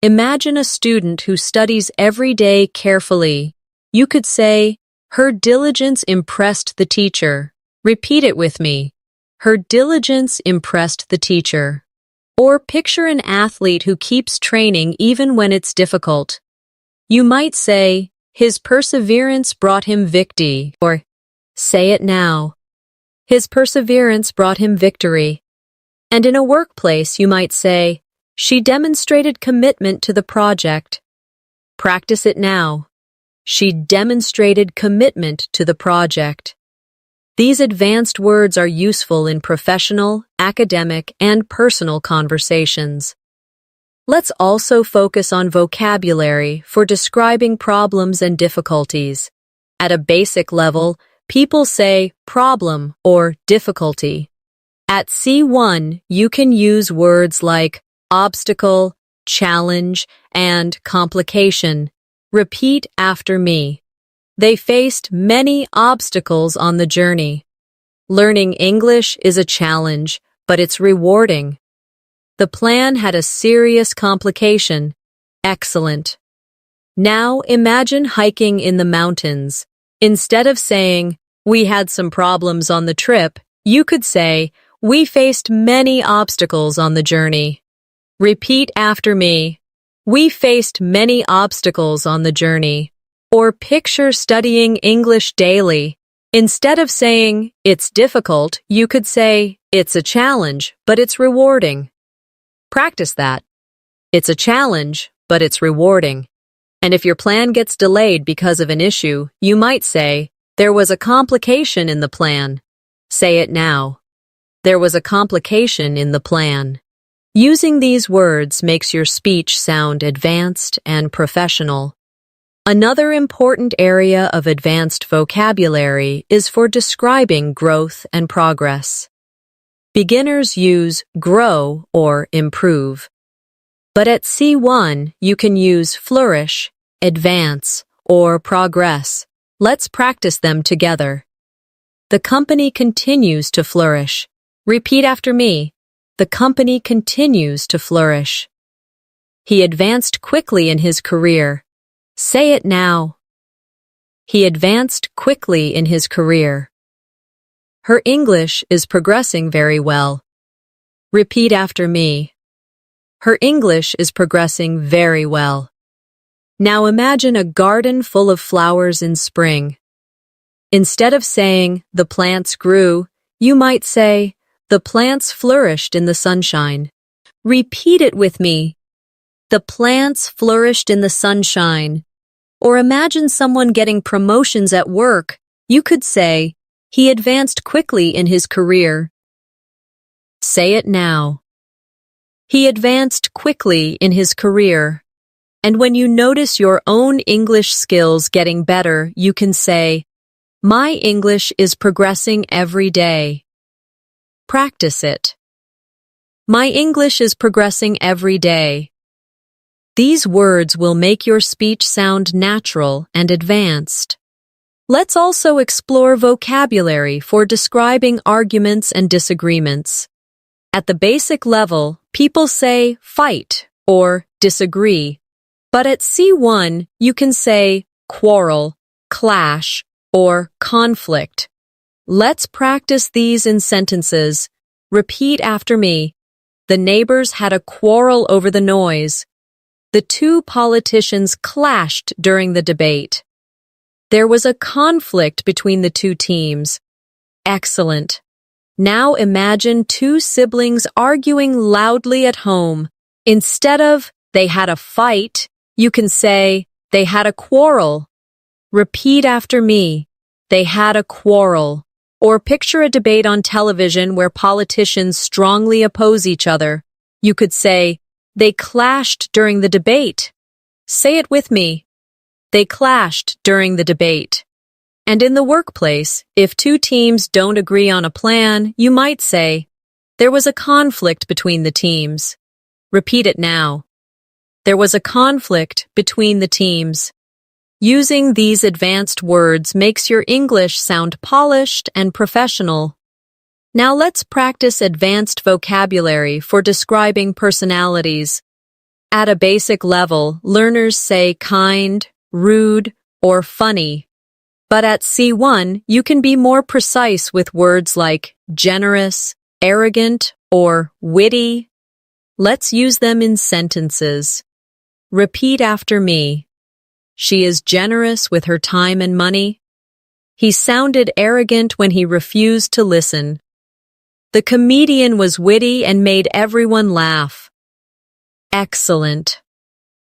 Imagine a student who studies every day carefully. You could say, "Her diligence impressed the teacher." Repeat it with me. Her diligence impressed the teacher. Or picture an athlete who keeps training even when it's difficult. You might say, "His perseverance brought him victory," or say it now. His perseverance brought him victory. And in a workplace, you might say, "She demonstrated commitment to the project." Practice it now. She demonstrated commitment to the project. These advanced words are useful in professional, academic, and personal conversations. Let's also focus on vocabulary for describing problems and difficulties. At a basic level, people say problem or difficulty. At C1, you can use words like obstacle, challenge, and complication. Repeat after me. They faced many obstacles on the journey. Learning English is a challenge, but it's rewarding. The plan had a serious complication. Excellent. Now imagine hiking in the mountains. Instead of saying, "We had some problems on the trip," you could say, "We faced many obstacles on the journey." Repeat after me. We faced many obstacles on the journey. Or picture studying English daily. Instead of saying, "It's difficult," you could say, "It's a challenge, but it's rewarding." Practice that. It's a challenge, but it's rewarding. And if your plan gets delayed because of an issue, you might say, "There was a complication in the plan." Say it now. There was a complication in the plan. Using these words makes your speech sound advanced and professional. Another important area of advanced vocabulary is for describing growth and progress. Beginners use grow or improve. But at C1, you can use flourish, advance, or progress. Let's practice them together. The company continues to flourish. Repeat after me. The company continues to flourish. He advanced quickly in his career. Say it now. He advanced quickly in his career. Her English is progressing very well. Repeat after me. Her English is progressing very well. Now imagine a garden full of flowers in spring. Instead of saying, "The plants grew," you might say, "The plants flourished in the sunshine." Repeat it with me. The plants flourished in the sunshine. Or imagine someone getting promotions at work. You could say, "He advanced quickly in his career." Say it now. He advanced quickly in his career. And when you notice your own English skills getting better, you can say, "My English is progressing every day." Practice it. My English is progressing every day. These words will make your speech sound natural and advanced. Let's also explore vocabulary for describing arguments and disagreements. At the basic level, people say fight or disagree. But at C1, you can say quarrel, clash, or conflict. Let's practice these in sentences. Repeat after me. The neighbors had a quarrel over the noise. The two politicians clashed during the debate. There was a conflict between the two teams. Excellent. Now imagine two siblings arguing loudly at home. Instead of, "They had a fight," you can say, "They had a quarrel." Repeat after me. They had a quarrel. Or picture a debate on television where politicians strongly oppose each other. You could say, "They clashed during the debate." Say it with me. They clashed during the debate. And in the workplace, if two teams don't agree on a plan, you might say, "There was a conflict between the teams." Repeat it now. There was a conflict between the teams. Using these advanced words makes your English sound polished and professional. Now let's practice advanced vocabulary for describing personalities. At a basic level, learners say kind, rude, or funny. But at C1, you can be more precise with words like generous, arrogant, or witty. Let's use them in sentences. Repeat after me. She is generous with her time and money. He sounded arrogant when he refused to listen. The comedian was witty and made everyone laugh. Excellent.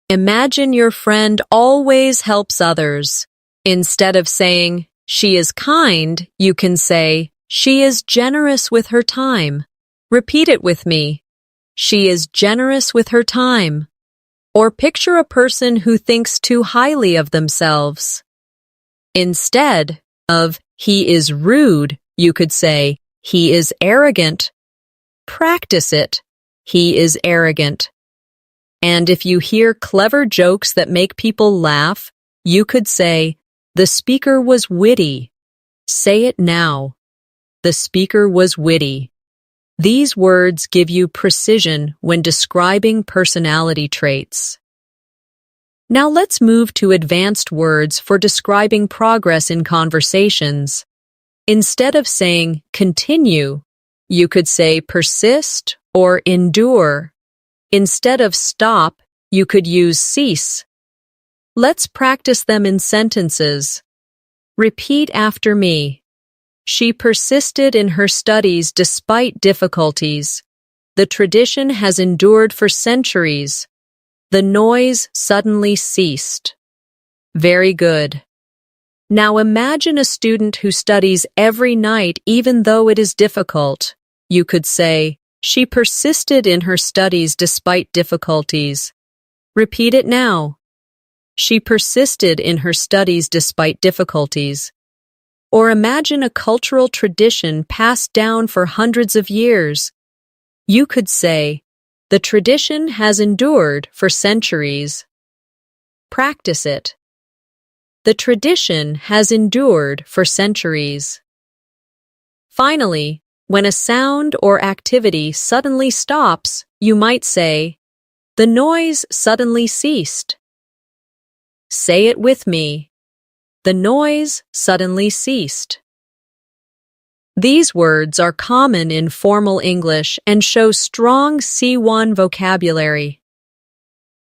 Imagine your friend always helps others. Instead of saying, "She is kind," you can say, "She is generous with her time." Repeat it with me. She is generous with her time. Or picture a person who thinks too highly of themselves. Instead of he is rude, you could say he is arrogant. Practice it. He is arrogant. And if you hear clever jokes that make people laugh, you could say, the speaker was witty. Say it now. The speaker was witty. These words give you precision when describing personality traits. Now let's move to advanced words for describing progress in conversations. Instead of saying continue, you could say persist or endure. Instead of stop, you could use cease. Let's practice them in sentences. Repeat after me. She persisted in her studies despite difficulties. The tradition has endured for centuries. The noise suddenly ceased. Very good. Now imagine a student who studies every night even though it is difficult. You could say, she persisted in her studies despite difficulties. Repeat it now. She persisted in her studies despite difficulties. Or imagine a cultural tradition passed down for hundreds of years. You could say, the tradition has endured for centuries. Practice it. The tradition has endured for centuries. Finally, when a sound or activity suddenly stops, you might say, the noise suddenly ceased. Say it with me. The noise suddenly ceased. These words are common in formal English and show strong C1 vocabulary.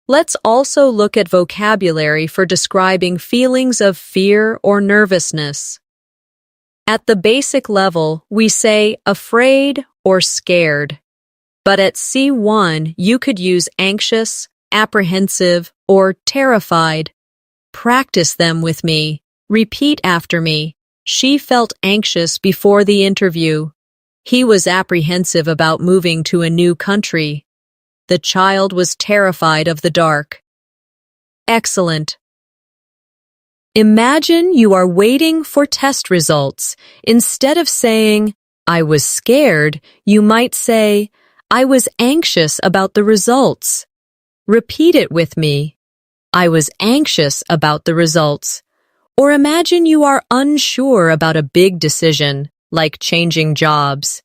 Let's also look at vocabulary for describing feelings of fear or nervousness. At the basic level, we say afraid or scared. But at C1, you could use anxious, apprehensive, or terrified. Practice them with me. Repeat after me. She felt anxious before the interview. He was apprehensive about moving to a new country. The child was terrified of the dark. Excellent. Imagine you are waiting for test results. Instead of saying, I was scared, you might say, I was anxious about the results. Repeat it with me. I was anxious about the results. Or imagine you are unsure about a big decision, like changing jobs.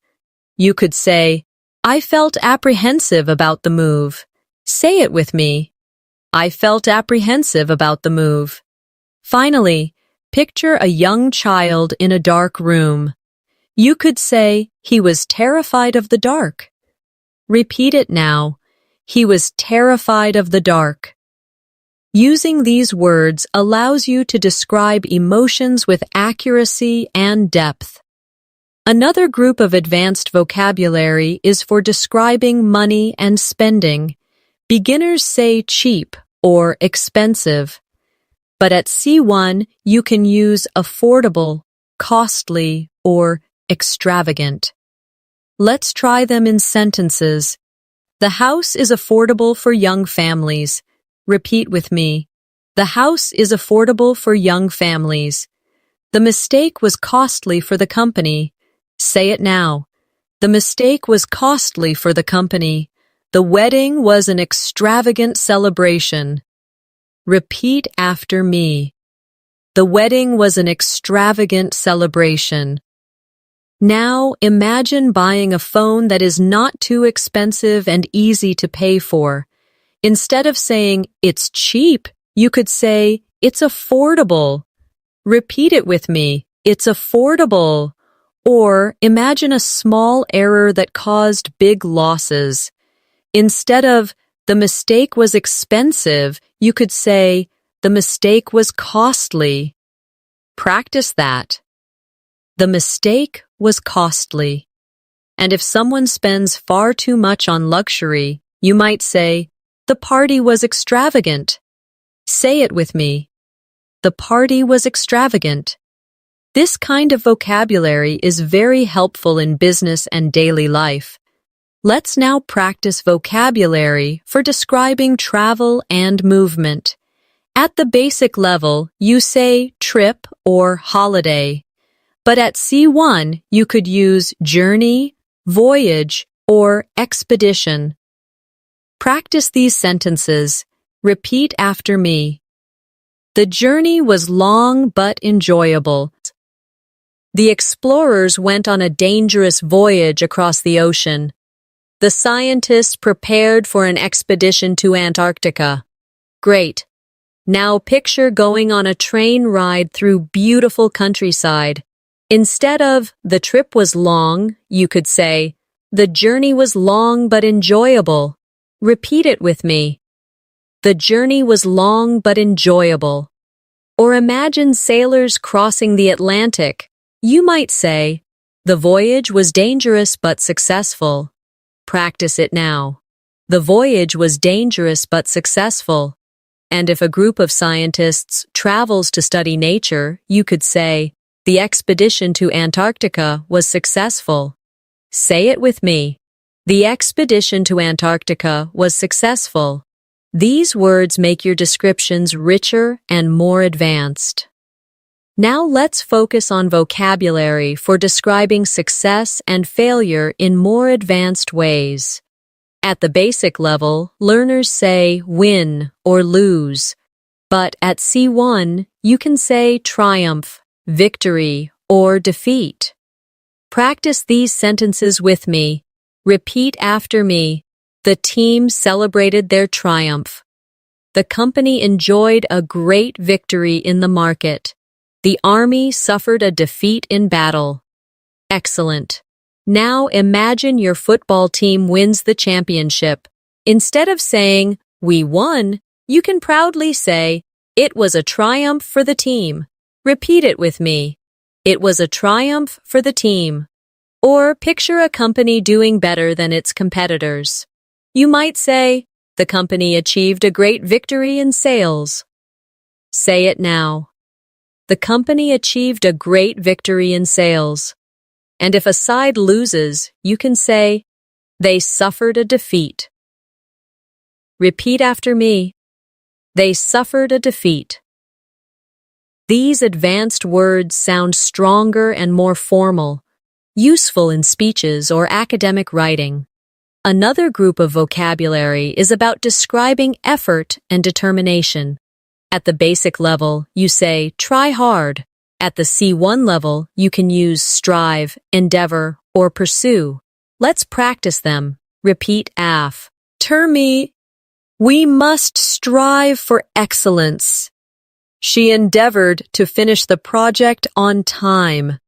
You could say, I felt apprehensive about the move. Say it with me. I felt apprehensive about the move. Finally, picture a young child in a dark room. You could say, he was terrified of the dark. Repeat it now. He was terrified of the dark. Using these words allows you to describe emotions with accuracy and depth. Another group of advanced vocabulary is for describing money and spending. Beginners say cheap or expensive. But at C1, you can use affordable, costly, or extravagant. Let's try them in sentences. The house is affordable for young families. Repeat with me. The house is affordable for young families. The mistake was costly for the company. Say it now. The mistake was costly for the company. The wedding was an extravagant celebration. Repeat after me. The wedding was an extravagant celebration. Now imagine buying a phone that is not too expensive and easy to pay for. Instead of saying, it's cheap, you could say, it's affordable. Repeat it with me. It's affordable. Or imagine a small error that caused big losses. Instead of, the mistake was expensive, you could say, the mistake was costly. Practice that. The mistake was costly. And if someone spends far too much on luxury, you might say, the party was extravagant. Say it with me. The party was extravagant. This kind of vocabulary is very helpful in business and daily life. Let's now practice vocabulary for describing travel and movement. At the basic level, you say trip or holiday. But at C1, you could use journey, voyage, or expedition. Practice these sentences. Repeat after me. The journey was long but enjoyable. The explorers went on a dangerous voyage across the ocean. The scientists prepared for an expedition to Antarctica. Great. Now picture going on a train ride through beautiful countryside. Instead of, the trip was long, you could say, the journey was long but enjoyable. Repeat it with me. The journey was long but enjoyable. Or imagine sailors crossing the Atlantic. You might say, the voyage was dangerous but successful. Practice it now. The voyage was dangerous but successful. And if a group of scientists travels to study nature, you could say, the expedition to Antarctica was successful. Say it with me. The expedition to Antarctica was successful. These words make your descriptions richer and more advanced. Now let's focus on vocabulary for describing success and failure in more advanced ways. At the basic level, learners say win or lose. But at C1, you can say triumph, victory, or defeat. Practice these sentences with me. Repeat after me. The team celebrated their triumph. The company enjoyed a great victory in the market. The army suffered a defeat in battle. Excellent. Now imagine your football team wins the championship. Instead of saying, we won, you can proudly say, it was a triumph for the team. Repeat it with me. It was a triumph for the team. Or picture a company doing better than its competitors. You might say, the company achieved a great victory in sales. Say it now. The company achieved a great victory in sales. And if a side loses, you can say, they suffered a defeat. Repeat after me. They suffered a defeat. These advanced words sound stronger and more formal, useful in speeches or academic writing. Another group of vocabulary is about describing effort and determination. At the basic level, you say try hard. At the C1 level, you can use strive, endeavor, or pursue. Let's practice them. Repeat after me. We must strive for excellence. She endeavored to finish the project on time.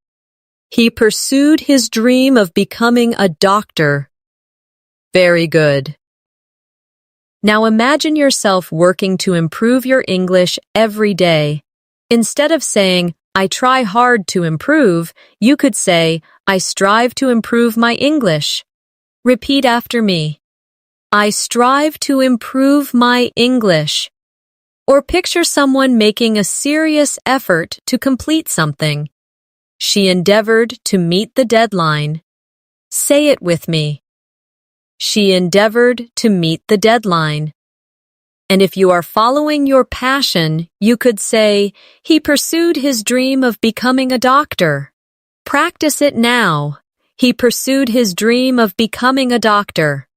He pursued his dream of becoming a doctor. Very good. Now imagine yourself working to improve your English every day. Instead of saying, I try hard to improve, you could say, I strive to improve my English. Repeat after me. I strive to improve my English. Or picture someone making a serious effort to complete something. She endeavored to meet the deadline. Say it with me. She endeavored to meet the deadline. And if you are following your passion, you could say, he pursued his dream of becoming a doctor. Practice it now. He pursued his dream of becoming a doctor.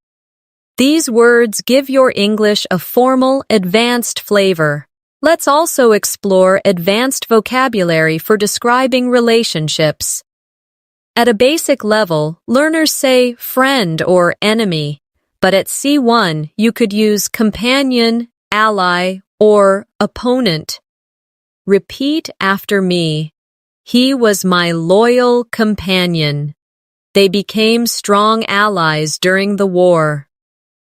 These words give your English a formal, advanced flavor. Let's also explore advanced vocabulary for describing relationships. At a basic level, learners say friend or enemy, but at C1, you could use companion, ally, or opponent. Repeat after me. He was my loyal companion. They became strong allies during the war.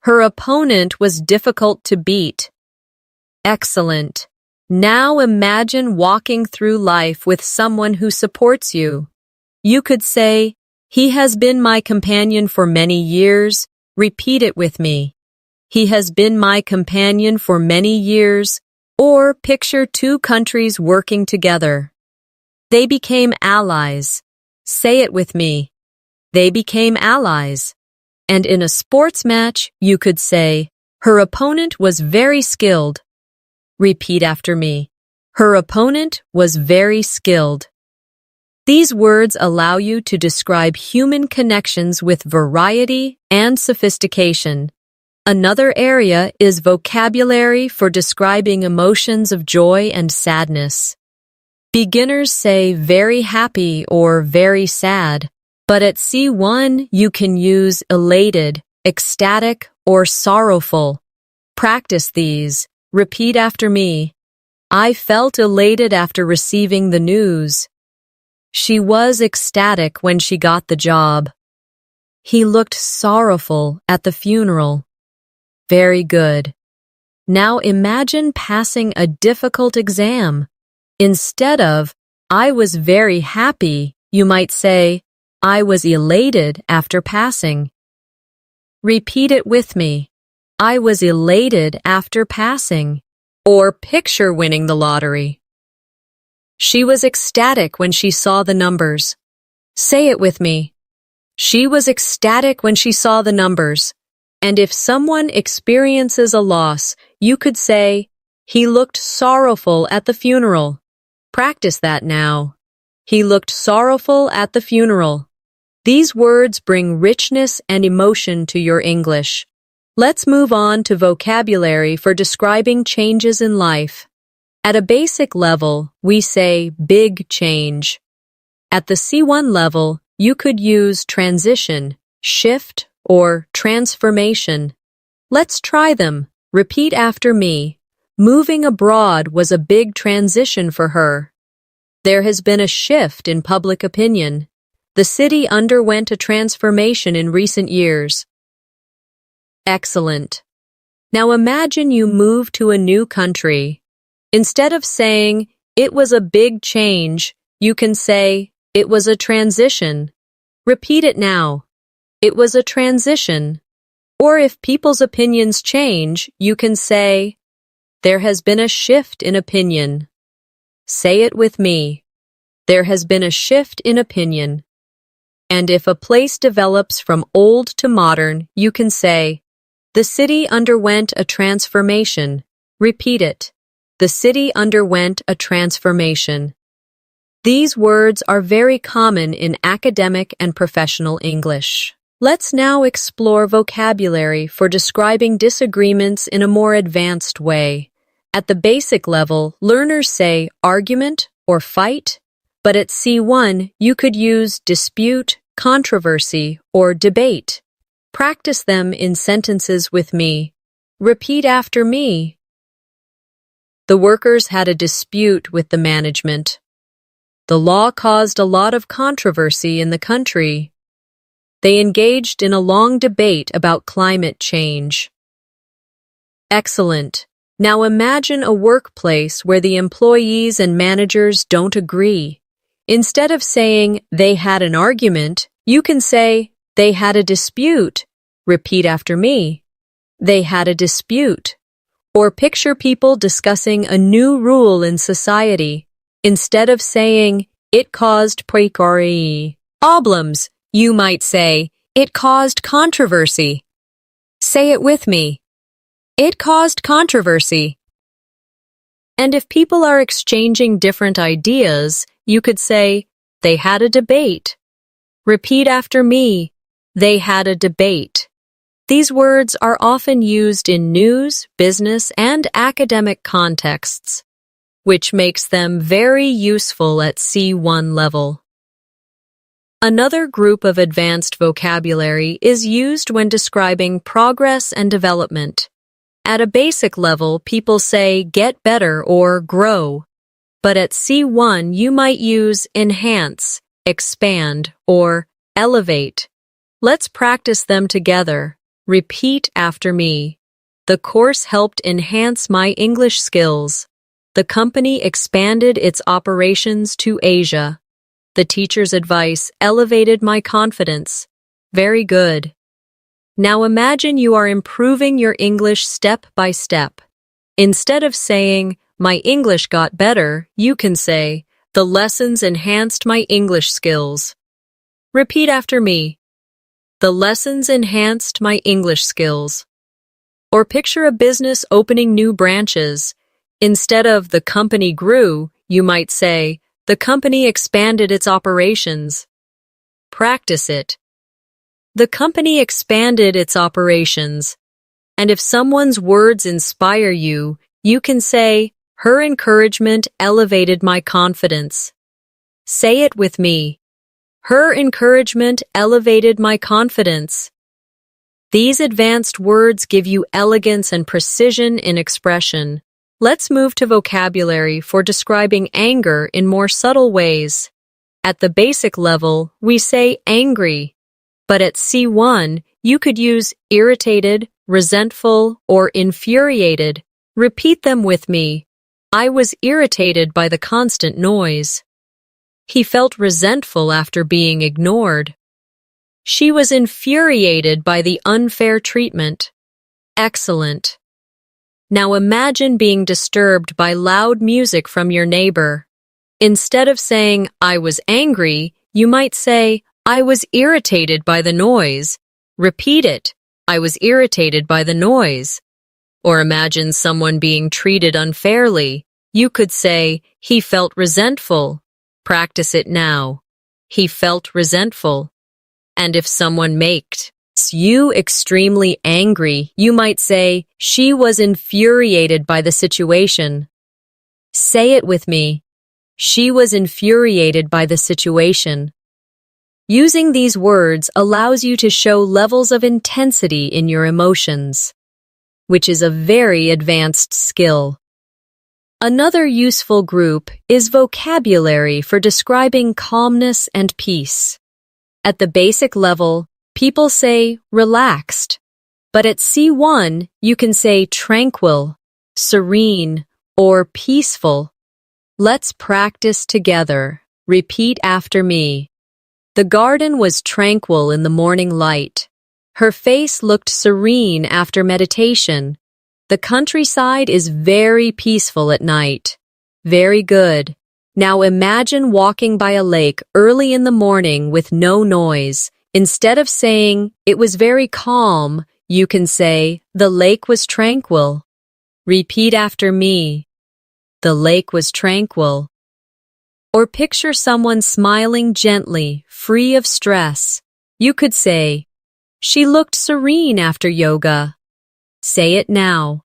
Her opponent was difficult to beat. Excellent. Now imagine walking through life with someone who supports you. You could say, he has been my companion for many years. Repeat it with me. He has been my companion for many years. Or picture two countries working together. They became allies. Say it with me. They became allies. And in a sports match, you could say, her opponent was very skilled. Repeat after me. Her opponent was very skilled. These words allow you to describe human connections with variety and sophistication. Another area is vocabulary for describing emotions of joy and sadness. Beginners say very happy or very sad, but at C1 you can use elated, ecstatic, or sorrowful. Practice these. Repeat after me. I felt elated after receiving the news. She was ecstatic when she got the job. He looked sorrowful at the funeral. Very good. Now imagine passing a difficult exam. Instead of, I was very happy, you might say, I was elated after passing. Repeat it with me. I was elated after passing. Or picture winning the lottery. She was ecstatic when she saw the numbers. Say it with me. She was ecstatic when she saw the numbers. And if someone experiences a loss, you could say, he looked sorrowful at the funeral. Practice that now. He looked sorrowful at the funeral. These words bring richness and emotion to your English. Let's move on to vocabulary for describing changes in life. At a basic level, we say big change. At the C1 level, you could use transition, shift, or transformation. Let's try them. Repeat after me. Moving abroad was a big transition for her. There has been a shift in public opinion. The city underwent a transformation in recent years. Excellent. Now imagine you move to a new country. Instead of saying, it was a big change, you can say, it was a transition. Repeat it now. It was a transition. Or if people's opinions change, you can say, there has been a shift in opinion. Say it with me. There has been a shift in opinion. And if a place develops from old to modern, you can say, the city underwent a transformation. Repeat it. The city underwent a transformation. These words are very common in academic and professional English. Let's now explore vocabulary for describing disagreements in a more advanced way. At the basic level, learners say argument or fight, but at C1, you could use dispute, controversy, or debate. Practice them in sentences with me. Repeat after me. The workers had a dispute with the management. The law caused a lot of controversy in the country. They engaged in a long debate about climate change. Excellent. Now imagine a workplace where the employees and managers don't agree. Instead of saying, they had an argument, you can say, they had a dispute. Repeat after me. They had a dispute. Or picture people discussing a new rule in society. Instead of saying, it caused problems, you might say, it caused controversy. Say it with me. It caused controversy. And if people are exchanging different ideas, you could say, they had a debate. Repeat after me. They had a debate. These words are often used in news, business, and academic contexts, which makes them very useful at C1 level. Another group of advanced vocabulary is used when describing progress and development. At a basic level, people say get better or grow, but at C1 you might use enhance, expand, or elevate. Let's practice them together. Repeat after me. The course helped enhance my English skills. The company expanded its operations to Asia. The teacher's advice elevated my confidence. Very good. Now imagine you are improving your English step by step. Instead of saying, my English got better, you can say, the lessons enhanced my English skills. Repeat after me. The lessons enhanced my English skills. Or picture a business opening new branches. Instead of the company grew, you might say, the company expanded its operations. Practice it. The company expanded its operations. And if someone's words inspire you, you can say, her encouragement elevated my confidence. Say it with me. Her encouragement elevated my confidence. These advanced words give you elegance and precision in expression. Let's move to vocabulary for describing anger in more subtle ways. At the basic level, we say angry, but at C1, you could use irritated, resentful, or infuriated. Repeat them with me. I was irritated by the constant noise. He felt resentful after being ignored. She was infuriated by the unfair treatment. Excellent. Now imagine being disturbed by loud music from your neighbor. Instead of saying, I was angry, you might say, I was irritated by the noise. Repeat it. I was irritated by the noise. Or imagine someone being treated unfairly. You could say, he felt resentful. Practice it now. He felt resentful. And if someone makes you extremely angry, you might say, she was infuriated by the situation. Say it with me. She was infuriated by the situation. Using these words allows you to show levels of intensity in your emotions, which is a very advanced skill. Another useful group is vocabulary for describing calmness and peace. At the basic level, people say relaxed, but at C1, you can say tranquil, serene, or peaceful. Let's practice together. Repeat after me. The garden was tranquil in the morning light. Her face looked serene after meditation. The countryside is very peaceful at night. Very good. Now imagine walking by a lake early in the morning with no noise. Instead of saying, it was very calm, you can say, the lake was tranquil. Repeat after me. The lake was tranquil. Or picture someone smiling gently, free of stress. You could say, she looked serene after yoga. Say it now.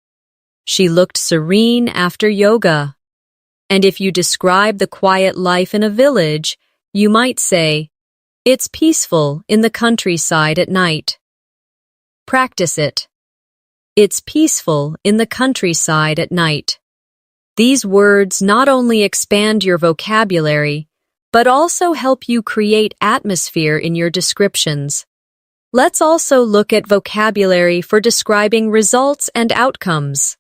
She looked serene after yoga. And if you describe the quiet life in a village, you might say, it's peaceful in the countryside at night. Practice it. It's peaceful in the countryside at night. These words not only expand your vocabulary, but also help you create atmosphere in your descriptions. Let's also look at vocabulary for describing results and outcomes.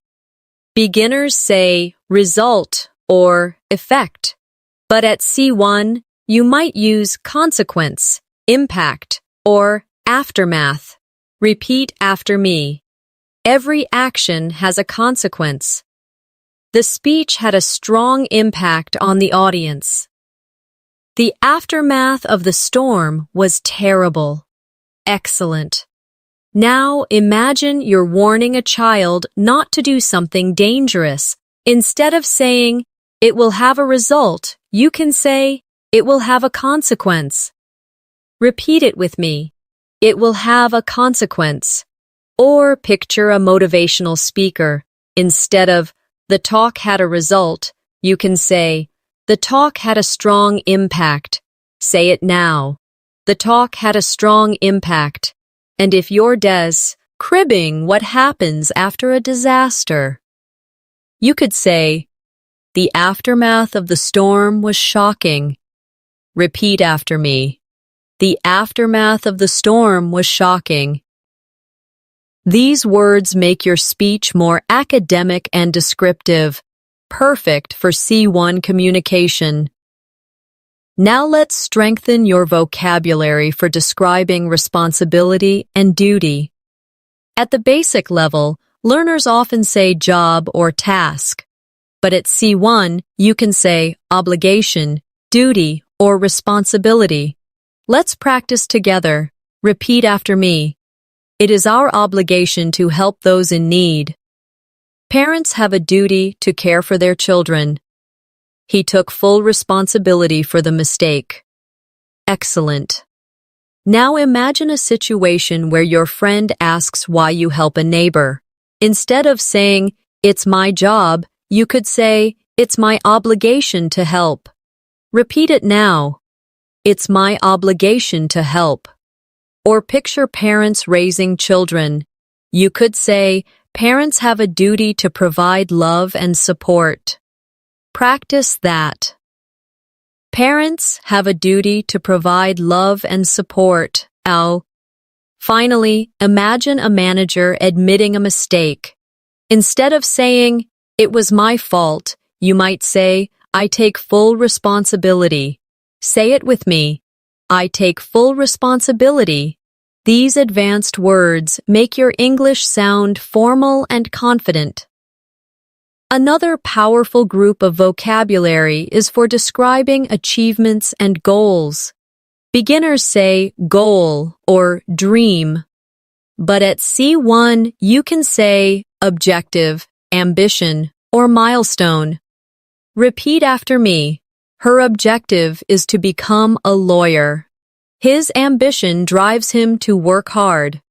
Beginners say result or effect, but at C1, you might use consequence, impact, or aftermath. Repeat after me. Every action has a consequence. The speech had a strong impact on the audience. The aftermath of the storm was terrible. Excellent. Now imagine you're warning a child not to do something dangerous. Instead of saying, it will have a result, you can say, it will have a consequence. Repeat it with me. It will have a consequence. Or picture a motivational speaker. Instead of, the talk had a result, you can say, the talk had a strong impact. Say it now. The talk had a strong impact. And if you're describing what happens after a disaster, you could say, the aftermath of the storm was shocking. Repeat after me. The aftermath of the storm was shocking. These words make your speech more academic and descriptive, perfect for C1 communication. Now let's strengthen your vocabulary for describing responsibility and duty. At the basic level, learners often say job or task, but at C1, you can say obligation, duty, or responsibility. Let's practice together. Repeat after me. It is our obligation to help those in need. Parents have a duty to care for their children. He took full responsibility for the mistake. Excellent. Now imagine a situation where your friend asks why you help a neighbor. Instead of saying, "It's my job," you could say, "It's my obligation to help." Repeat it now. It's my obligation to help. Or picture parents raising children. You could say, parents have a duty to provide love and support. Practice that. Parents have a duty to provide love and support. Ow. Finally, imagine a manager admitting a mistake. Instead of saying, "It was my fault," you might say, "I take full responsibility." Say it with me. I take full responsibility. These advanced words make your English sound formal and confident. Another powerful group of vocabulary is for describing achievements and goals. Beginners say goal or dream, but at C1 you can say objective, ambition, or milestone. Repeat after me. Her objective is to become a lawyer. His ambition drives him to work hard.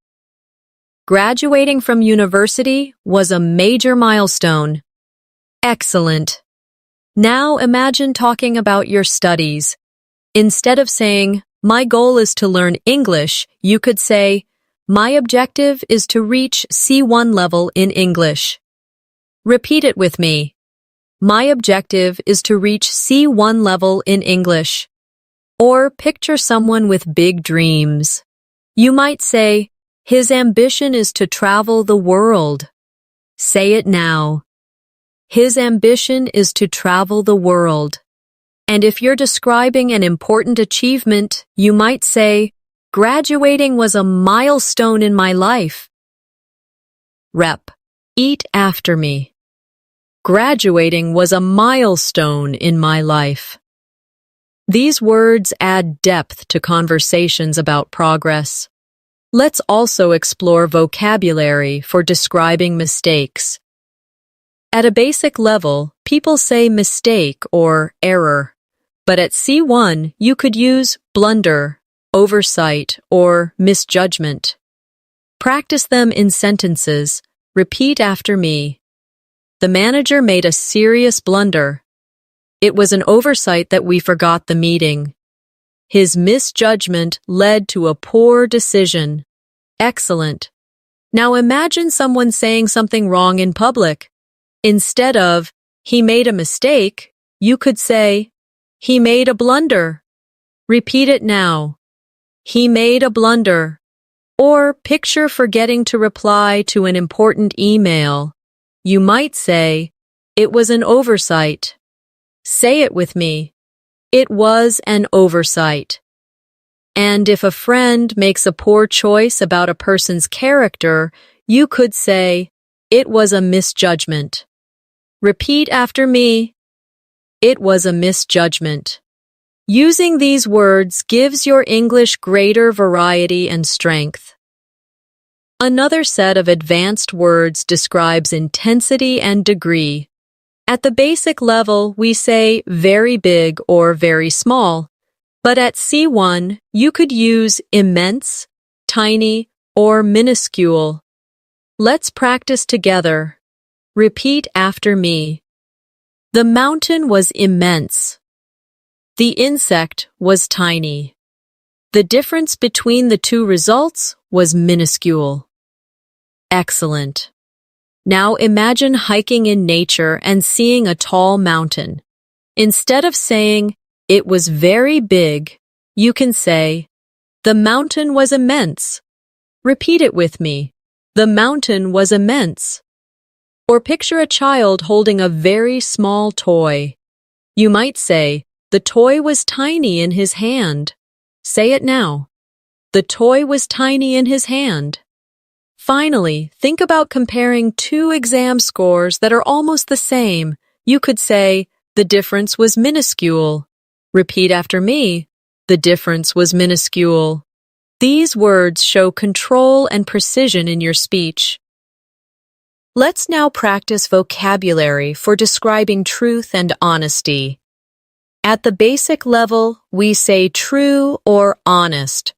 Graduating from university was a major milestone. Excellent. Now imagine talking about your studies. Instead of saying, "My goal is to learn English," you could say, "My objective is to reach C1 level in English." Repeat it with me. My objective is to reach C1 level in English. Or picture someone with big dreams. You might say, "His ambition is to travel the world." Say it now. His ambition is to travel the world. And if you're describing an important achievement, you might say, "Graduating was a milestone in my life." Rep. Eat after me. Graduating was a milestone in my life. These words add depth to conversations about progress. Let's also explore vocabulary for describing mistakes. At a basic level, people say mistake or error, but at C1 you could use blunder, oversight, or misjudgment. Practice them in sentences. Repeat after me. The manager made a serious blunder. It was an oversight that we forgot the meeting. His misjudgment led to a poor decision. Excellent. Now imagine someone saying something wrong in public. Instead of, "He made a mistake," you could say, "He made a blunder." Repeat it now. He made a blunder. Or picture forgetting to reply to an important email. You might say, "It was an oversight." Say it with me. It was an oversight. And if a friend makes a poor choice about a person's character, you could say, "It was a misjudgment." Repeat after me. It was a misjudgment. Using these words gives your English greater variety and strength. Another set of advanced words describes intensity and degree. At the basic level, we say very big or very small, but at C1, you could use immense, tiny, or minuscule. Let's practice together. Repeat after me. The mountain was immense. The insect was tiny. The difference between the two results was minuscule. Excellent. Now imagine hiking in nature and seeing a tall mountain. Instead of saying, "It was very big," you can say, "The mountain was immense." Repeat it with me. The mountain was immense. Or picture a child holding a very small toy. You might say, "The toy was tiny in his hand." Say it now. The toy was tiny in his hand. Finally, think about comparing two exam scores that are almost the same. You could say, "The difference was minuscule." Repeat after me. The difference was minuscule. These words show control and precision in your speech. Let's now practice vocabulary for describing truth and honesty. At the basic level, we say true or honest,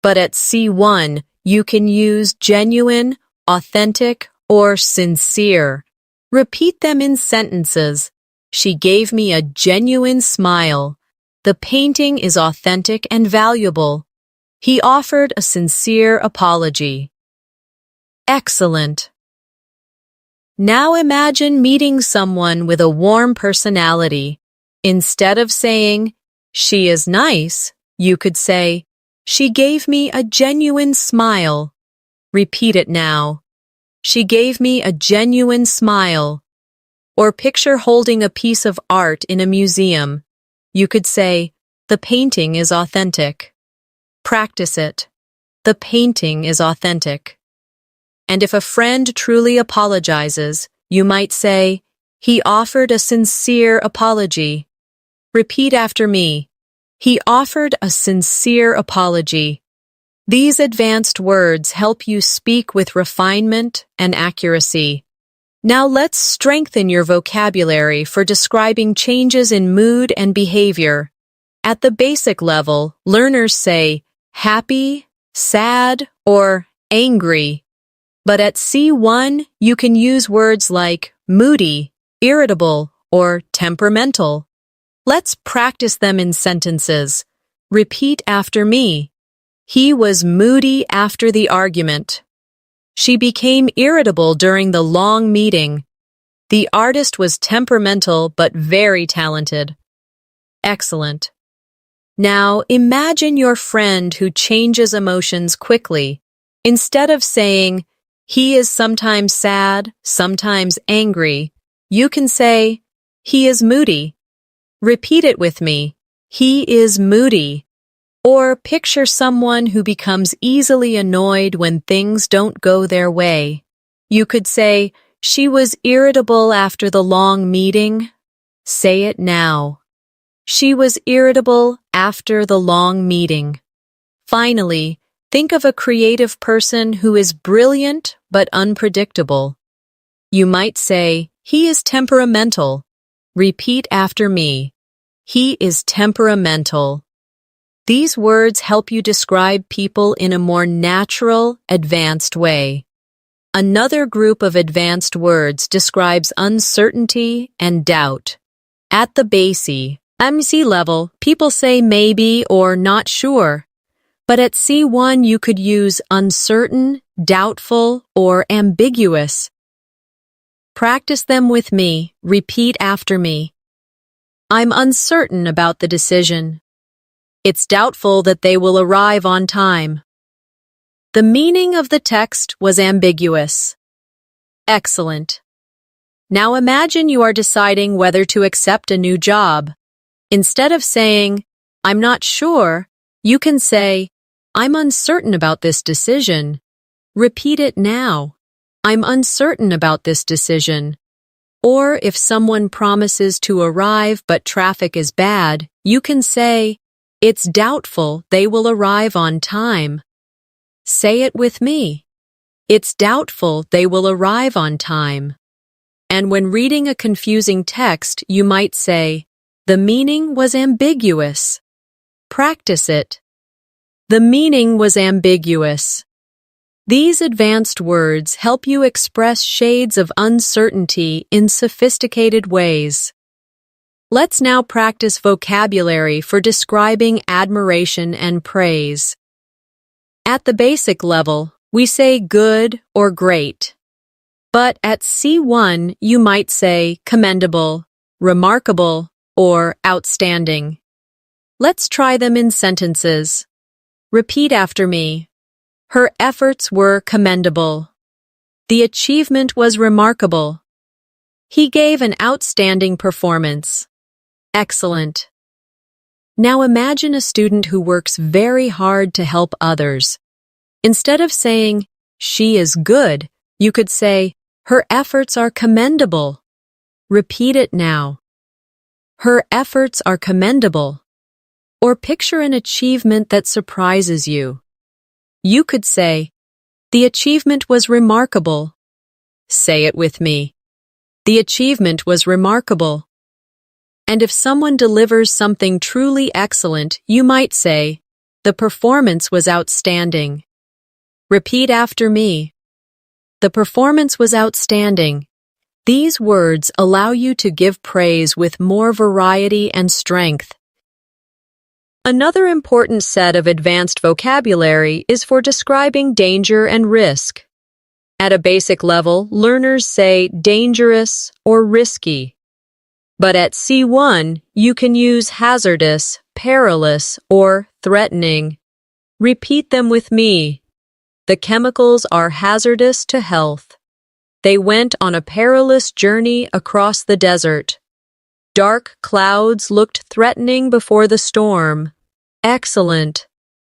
but at C1, you can use genuine, authentic, or sincere. Repeat them in sentences. She gave me a genuine smile. The painting is authentic and valuable. He offered a sincere apology. Excellent. Now imagine meeting someone with a warm personality. Instead of saying, she is nice, you could say, she gave me a genuine smile. Repeat it now. She gave me a genuine smile. Or picture holding a piece of art in a museum. You could say, the painting is authentic. Practice it. The painting is authentic. And if a friend truly apologizes, you might say, he offered a sincere apology. Repeat after me. He offered a sincere apology. These advanced words help you speak with refinement and accuracy. Now let's strengthen your vocabulary for describing changes in mood and behavior. At the basic level, learners say happy, sad, or angry. But at C1, you can use words like moody, irritable, or temperamental. Let's practice them in sentences. Repeat after me. He was moody after the argument. She became irritable during the long meeting. The artist was temperamental but very talented. Excellent. Now imagine your friend who changes emotions quickly. Instead of saying, he is sometimes sad, sometimes angry, you can say, he is moody. Repeat it with me. He is moody. Or picture someone who becomes easily annoyed when things don't go their way. You could say, she was irritable after the long meeting. Say it now. She was irritable after the long meeting. Finally, think of a creative person who is brilliant but unpredictable. You might say, he is temperamental. Repeat after me. He is temperamental. These words help you describe people in a more natural, advanced way. Another group of advanced words describes uncertainty and doubt. At the basic, MC level, people say maybe or not sure. But at C1, you could use uncertain, doubtful, or ambiguous. Practice them with me. Repeat after me. I'm uncertain about the decision. It's doubtful that they will arrive on time. The meaning of the text was ambiguous. Excellent. Now imagine you are deciding whether to accept a new job. Instead of saying, I'm not sure, you can say, I'm uncertain about this decision. Repeat it now. I'm uncertain about this decision. Or if someone promises to arrive but traffic is bad, you can say, it's doubtful they will arrive on time. Say it with me. It's doubtful they will arrive on time. And when reading a confusing text, you might say, the meaning was ambiguous. Practice it. The meaning was ambiguous. These advanced words help you express shades of uncertainty in sophisticated ways. Let's now practice vocabulary for describing admiration and praise. At the basic level, we say good or great. But at C1, you might say commendable, remarkable, or outstanding. Let's try them in sentences. Repeat after me. Her efforts were commendable. The achievement was remarkable. He gave an outstanding performance. Excellent. Now imagine a student who works very hard to help others. Instead of saying, she is good, you could say, her efforts are commendable. Repeat it now. Her efforts are commendable. Or picture an achievement that surprises you. you could say, "The achievement was remarkable." Say it with me. The achievement was remarkable. And if someone delivers something truly excellent, you might say, "The performance was outstanding." Repeat after me. The performance was outstanding. These words allow you to give praise with more variety and strength. Another important set of advanced vocabulary is for describing danger and risk. At a basic level, learners say dangerous or risky. But at C1, you can use hazardous, perilous, or threatening. Repeat them with me. The chemicals are hazardous to health. They went on a perilous journey across the desert. Dark clouds looked threatening before the storm. Excellent.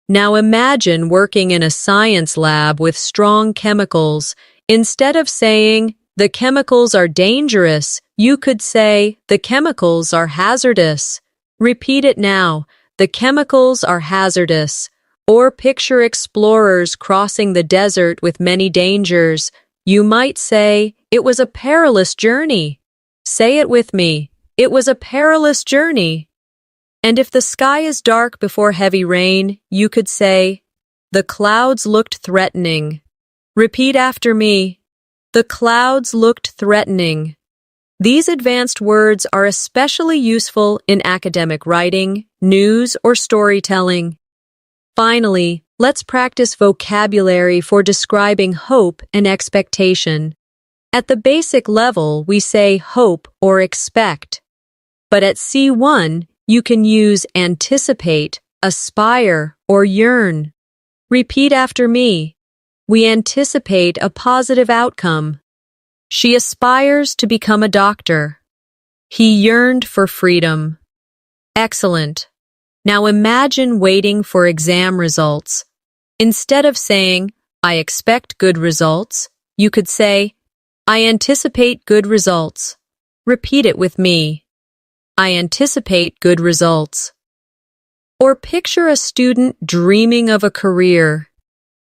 Now imagine working in a science lab with strong chemicals. Instead of saying, "The chemicals are dangerous," you could say, "The chemicals are hazardous." Repeat it now. The chemicals are hazardous. Or picture explorers crossing the desert with many dangers. You might say, "It was a perilous journey." Say it with me. It was a perilous journey. And if the sky is dark before heavy rain, you could say, "The clouds looked threatening." Repeat after me. The clouds looked threatening. These advanced words are especially useful in academic writing, news, or storytelling. Finally, let's practice vocabulary for describing hope and expectation. At the basic level, we say hope or expect. But at C1, you can use anticipate, aspire, or yearn. Repeat after me. We anticipate a positive outcome. She aspires to become a doctor. He yearned for freedom. Excellent. Now imagine waiting for exam results. Instead of saying, "I expect good results," you could say, "I anticipate good results." Repeat it with me. I anticipate good results. Or picture a student dreaming of a career.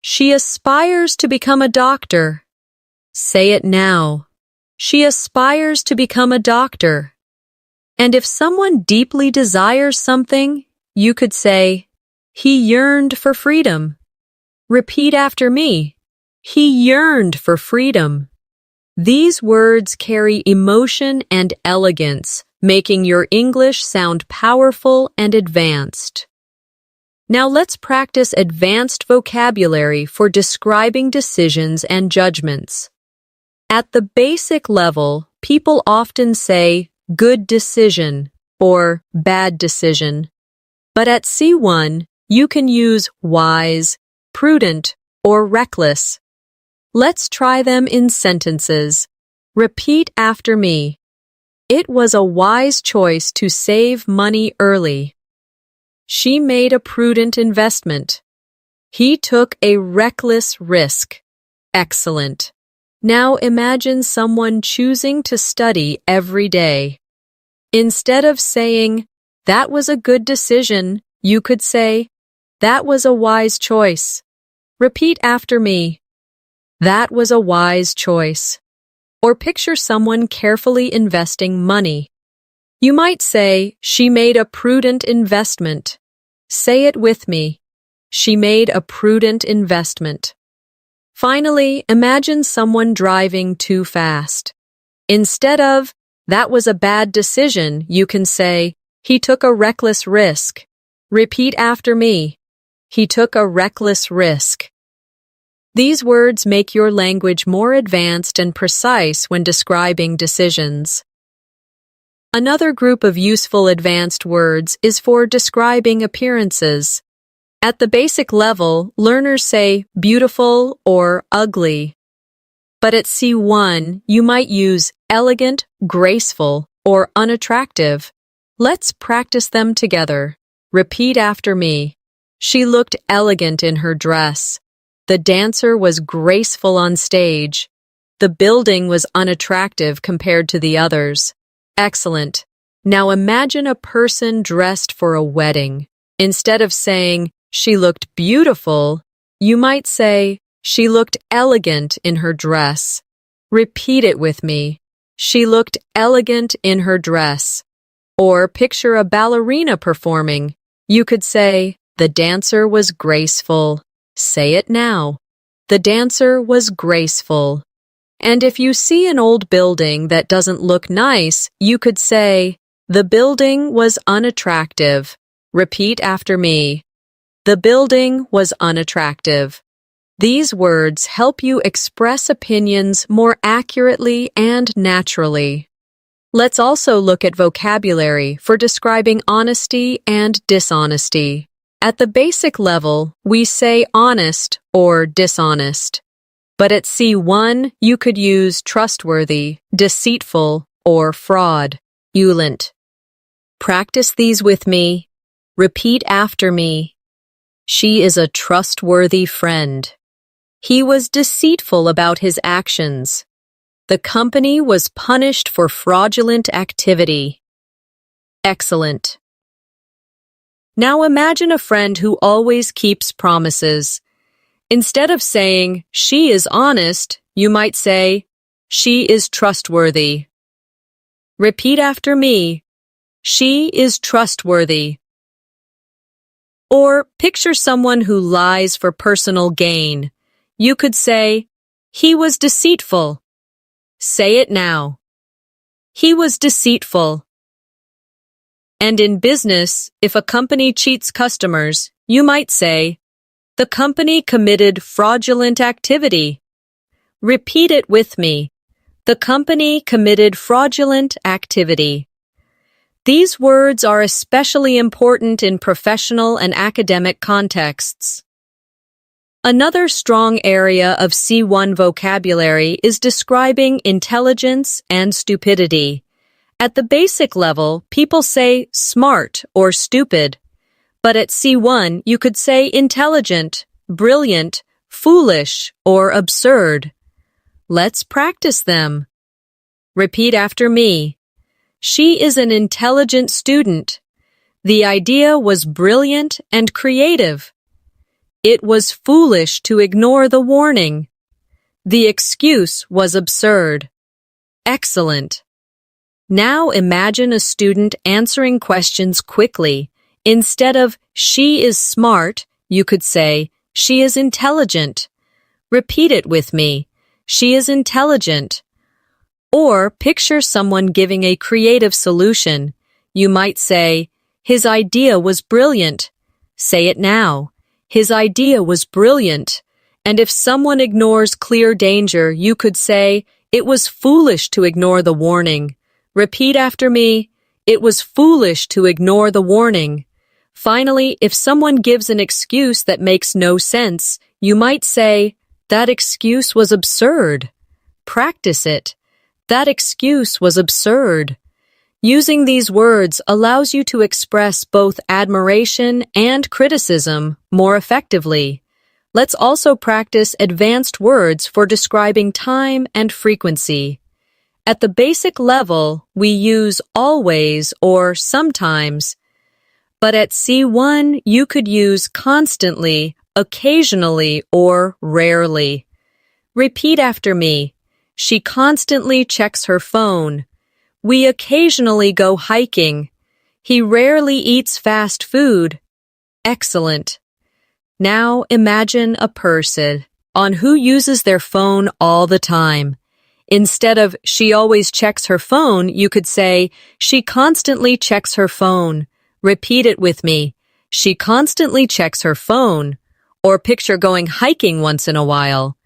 She aspires to become a doctor. Say it now. She aspires to become a doctor. And if someone deeply desires something, you could say, "He yearned for freedom." Repeat after me. He yearned for freedom. These words carry emotion and elegance, making your English sound powerful and advanced. Now let's practice advanced vocabulary for describing decisions and judgments. At the basic level, people often say good decision or bad decision. But at C1, you can use wise, prudent, or reckless. Let's try them in sentences. Repeat after me. It was a wise choice to save money early. She made a prudent investment. He took a reckless risk. Excellent. Now imagine someone choosing to study every day. Instead of saying, "That was a good decision," you could say, "That was a wise choice." Repeat after me. That was a wise choice. Or picture someone carefully investing money. You might say, "She made a prudent investment." Say it with me. She made a prudent investment. Finally, imagine someone driving too fast. Instead of, "That was a bad decision," you can say, "He took a reckless risk." Repeat after me. He took a reckless risk. These words make your language more advanced and precise when describing decisions. Another group of useful advanced words is for describing appearances. At the basic level, learners say beautiful or ugly. But at C1, you might use elegant, graceful, or unattractive. Let's practice them together. Repeat after me. She looked elegant in her dress. The dancer was graceful on stage. The building was unattractive compared to the others. Excellent. Now imagine a person dressed for a wedding. Instead of saying, "She looked beautiful," You might say, she looked elegant in her dress. Repeat it with me. She looked elegant in her dress. Or picture a ballerina performing. You could say, the dancer was graceful. Say it now. The dancer was graceful. And if you see an old building that doesn't look nice, you could say, the building was unattractive. Repeat after me. The building was unattractive. These words help you express opinions more accurately and naturally. Let's also look at vocabulary for describing honesty and dishonesty. At the basic level, we say honest or dishonest. But at C1, you could use trustworthy, deceitful, or fraudulent. Practice these with me. Repeat after me. She is a trustworthy friend. He was deceitful about his actions. The company was punished for fraudulent activity. Excellent. Now imagine a friend who always keeps promises. Instead of saying, she is honest, you might say, she is trustworthy. Repeat after me. She is trustworthy. Or picture someone who lies for personal gain. You could say, he was deceitful. Say it now. He was deceitful. And in business, if a company cheats customers, you might say, the company committed fraudulent activity. Repeat it with me. The company committed fraudulent activity. These words are especially important in professional and academic contexts. Another strong area of C1 vocabulary is describing intelligence and stupidity. At the basic level, people say smart or stupid. But at C1, you could say intelligent, brilliant, foolish, or absurd. Let's practice them. Repeat after me. She is an intelligent student. The idea was brilliant and creative. It was foolish to ignore the warning. The excuse was absurd. Excellent. Now imagine a student answering questions quickly. Instead of, she is smart, you could say, she is intelligent. Repeat it with me. She is intelligent. Or picture someone giving a creative solution. You might say, his idea was brilliant. Say it now. His idea was brilliant. And if someone ignores clear danger, you could say, it was foolish to ignore the warning. Repeat after me. It was foolish to ignore the warning. Finally, if someone gives an excuse that makes no sense, you might say, that excuse was absurd. Practice it. That excuse was absurd. Using these words allows you to express both admiration and criticism more effectively. Let's also practice advanced words for describing time and frequency. At the basic level, we use always or sometimes. But at C1, you could use constantly, occasionally, or rarely. Repeat after me. She constantly checks her phone. We occasionally go hiking. He rarely eats fast food. Excellent. Now imagine a person on who uses their phone all the time. Instead of she always checks her phone, you could say she constantly checks her phone. Repeat it with me. She constantly checks her phone. Or picture going hiking once in a while.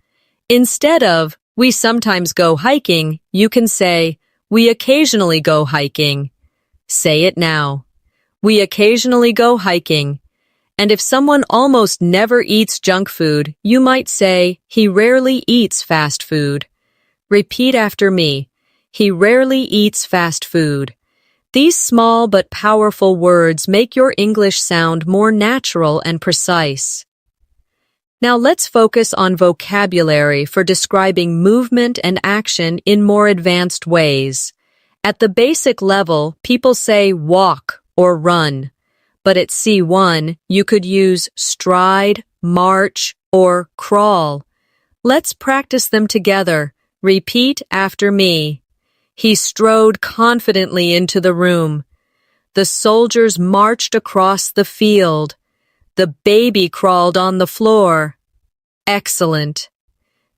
Instead of we sometimes go hiking, you can say we occasionally go hiking. Say it now. We occasionally go hiking. And if someone almost never eats junk food, you might say he rarely eats fast food. Repeat after me. He rarely eats fast food. These small but powerful words make your English sound more natural and precise. Now let's focus on vocabulary for describing movement and action in more advanced ways. At the basic level, people say walk or run. But at C1, you could use stride, march, or crawl. Let's practice them together. Repeat after me. He strode confidently into the room. The soldiers marched across the field. The baby crawled on the floor. Excellent.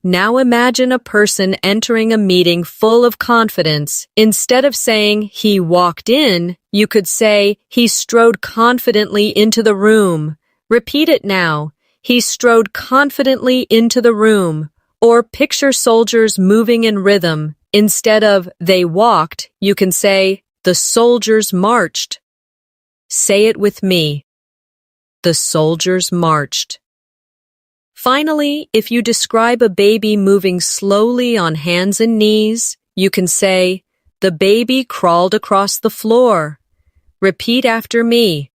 Now imagine a person entering a meeting full of confidence. Instead of saying he walked in, you could say he strode confidently into the room. Repeat it now. He strode confidently into the room. Or picture soldiers moving in rhythm. Instead of they walked, you can say the soldiers marched. Say it with me. The soldiers marched. Finally, if you describe a baby moving slowly on hands and knees, you can say, the baby crawled across the floor. Repeat after me.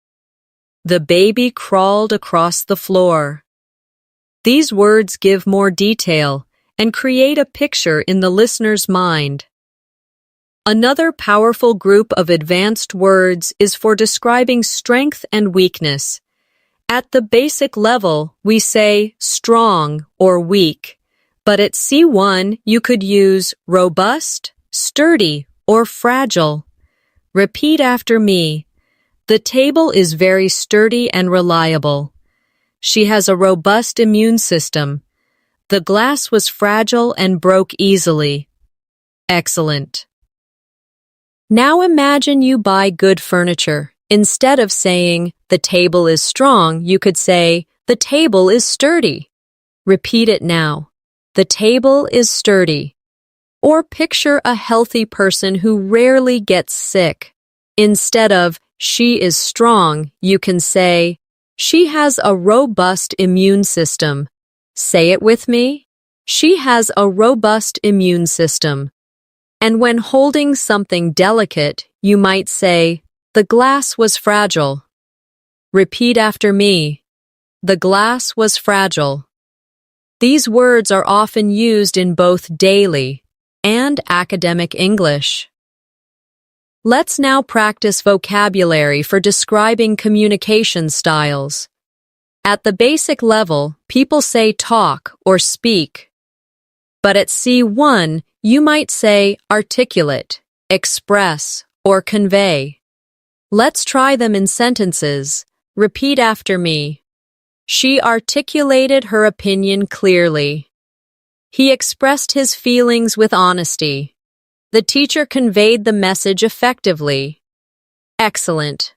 The baby crawled across the floor. These words give more detail and create a picture in the listener's mind. Another powerful group of advanced words is for describing strength and weakness. At the basic level, we say strong or weak, but at C1, you could use robust, sturdy, or fragile. Repeat after me. The table is very sturdy and reliable. She has a robust immune system. The glass was fragile and broke easily. Excellent. Now imagine you buy good furniture. Instead of saying, the table is strong, you could say, the table is sturdy. Repeat it now. The table is sturdy. Or picture a healthy person who rarely gets sick. Instead of, she is strong, you can say, she has a robust immune system. Say it with me. She has a robust immune system. And when holding something delicate, you might say, the glass was fragile. Repeat after me. The glass was fragile. These words are often used in both daily and academic English. Let's now practice vocabulary for describing communication styles. At the basic level, people say talk or speak. But at C1, you might say articulate, express, or convey. Let's try them in sentences. Repeat after me. She articulated her opinion clearly. He expressed his feelings with honesty. The teacher conveyed the message effectively. Excellent.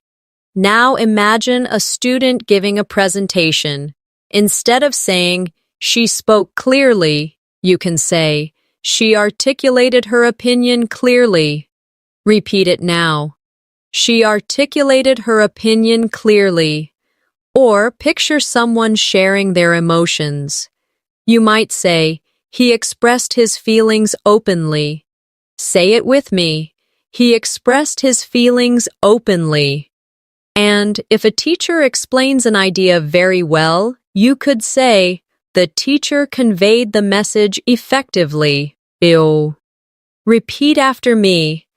Now imagine a student giving a presentation. Instead of saying, she spoke clearly, you can say, she articulated her opinion clearly. Repeat it now. She articulated her opinion clearly. Or picture someone sharing their emotions. You might say, he expressed his feelings openly. Say it with me. He expressed his feelings openly. And if a teacher explains an idea very well, you could say, the teacher conveyed the message effectively. Ew. Repeat after me.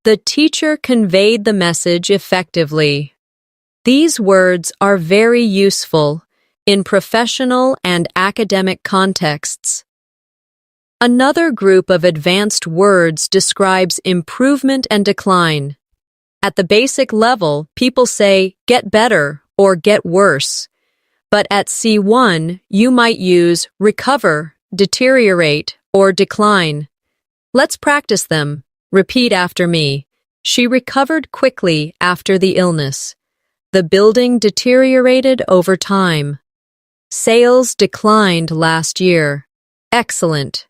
The teacher conveyed the message effectively. These words are very useful in professional and academic contexts. Another group of advanced words describes improvement and decline. At the basic level, people say get better or get worse. But at C1, you might use recover, deteriorate, or decline. Let's practice them. Repeat after me. She recovered quickly after the illness. The building deteriorated over time. Sales declined last year. Excellent.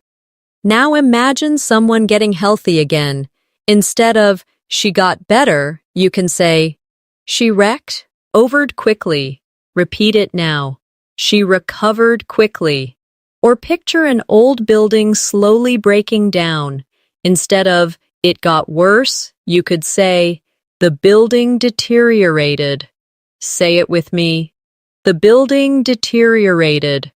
Now imagine someone getting healthy again. Instead of, she got better, you can say, she recovered quickly. Repeat it now. She recovered quickly. Or picture an old building slowly breaking down. Instead of, it got worse, you could say, the building deteriorated. Say it with me. The building deteriorated.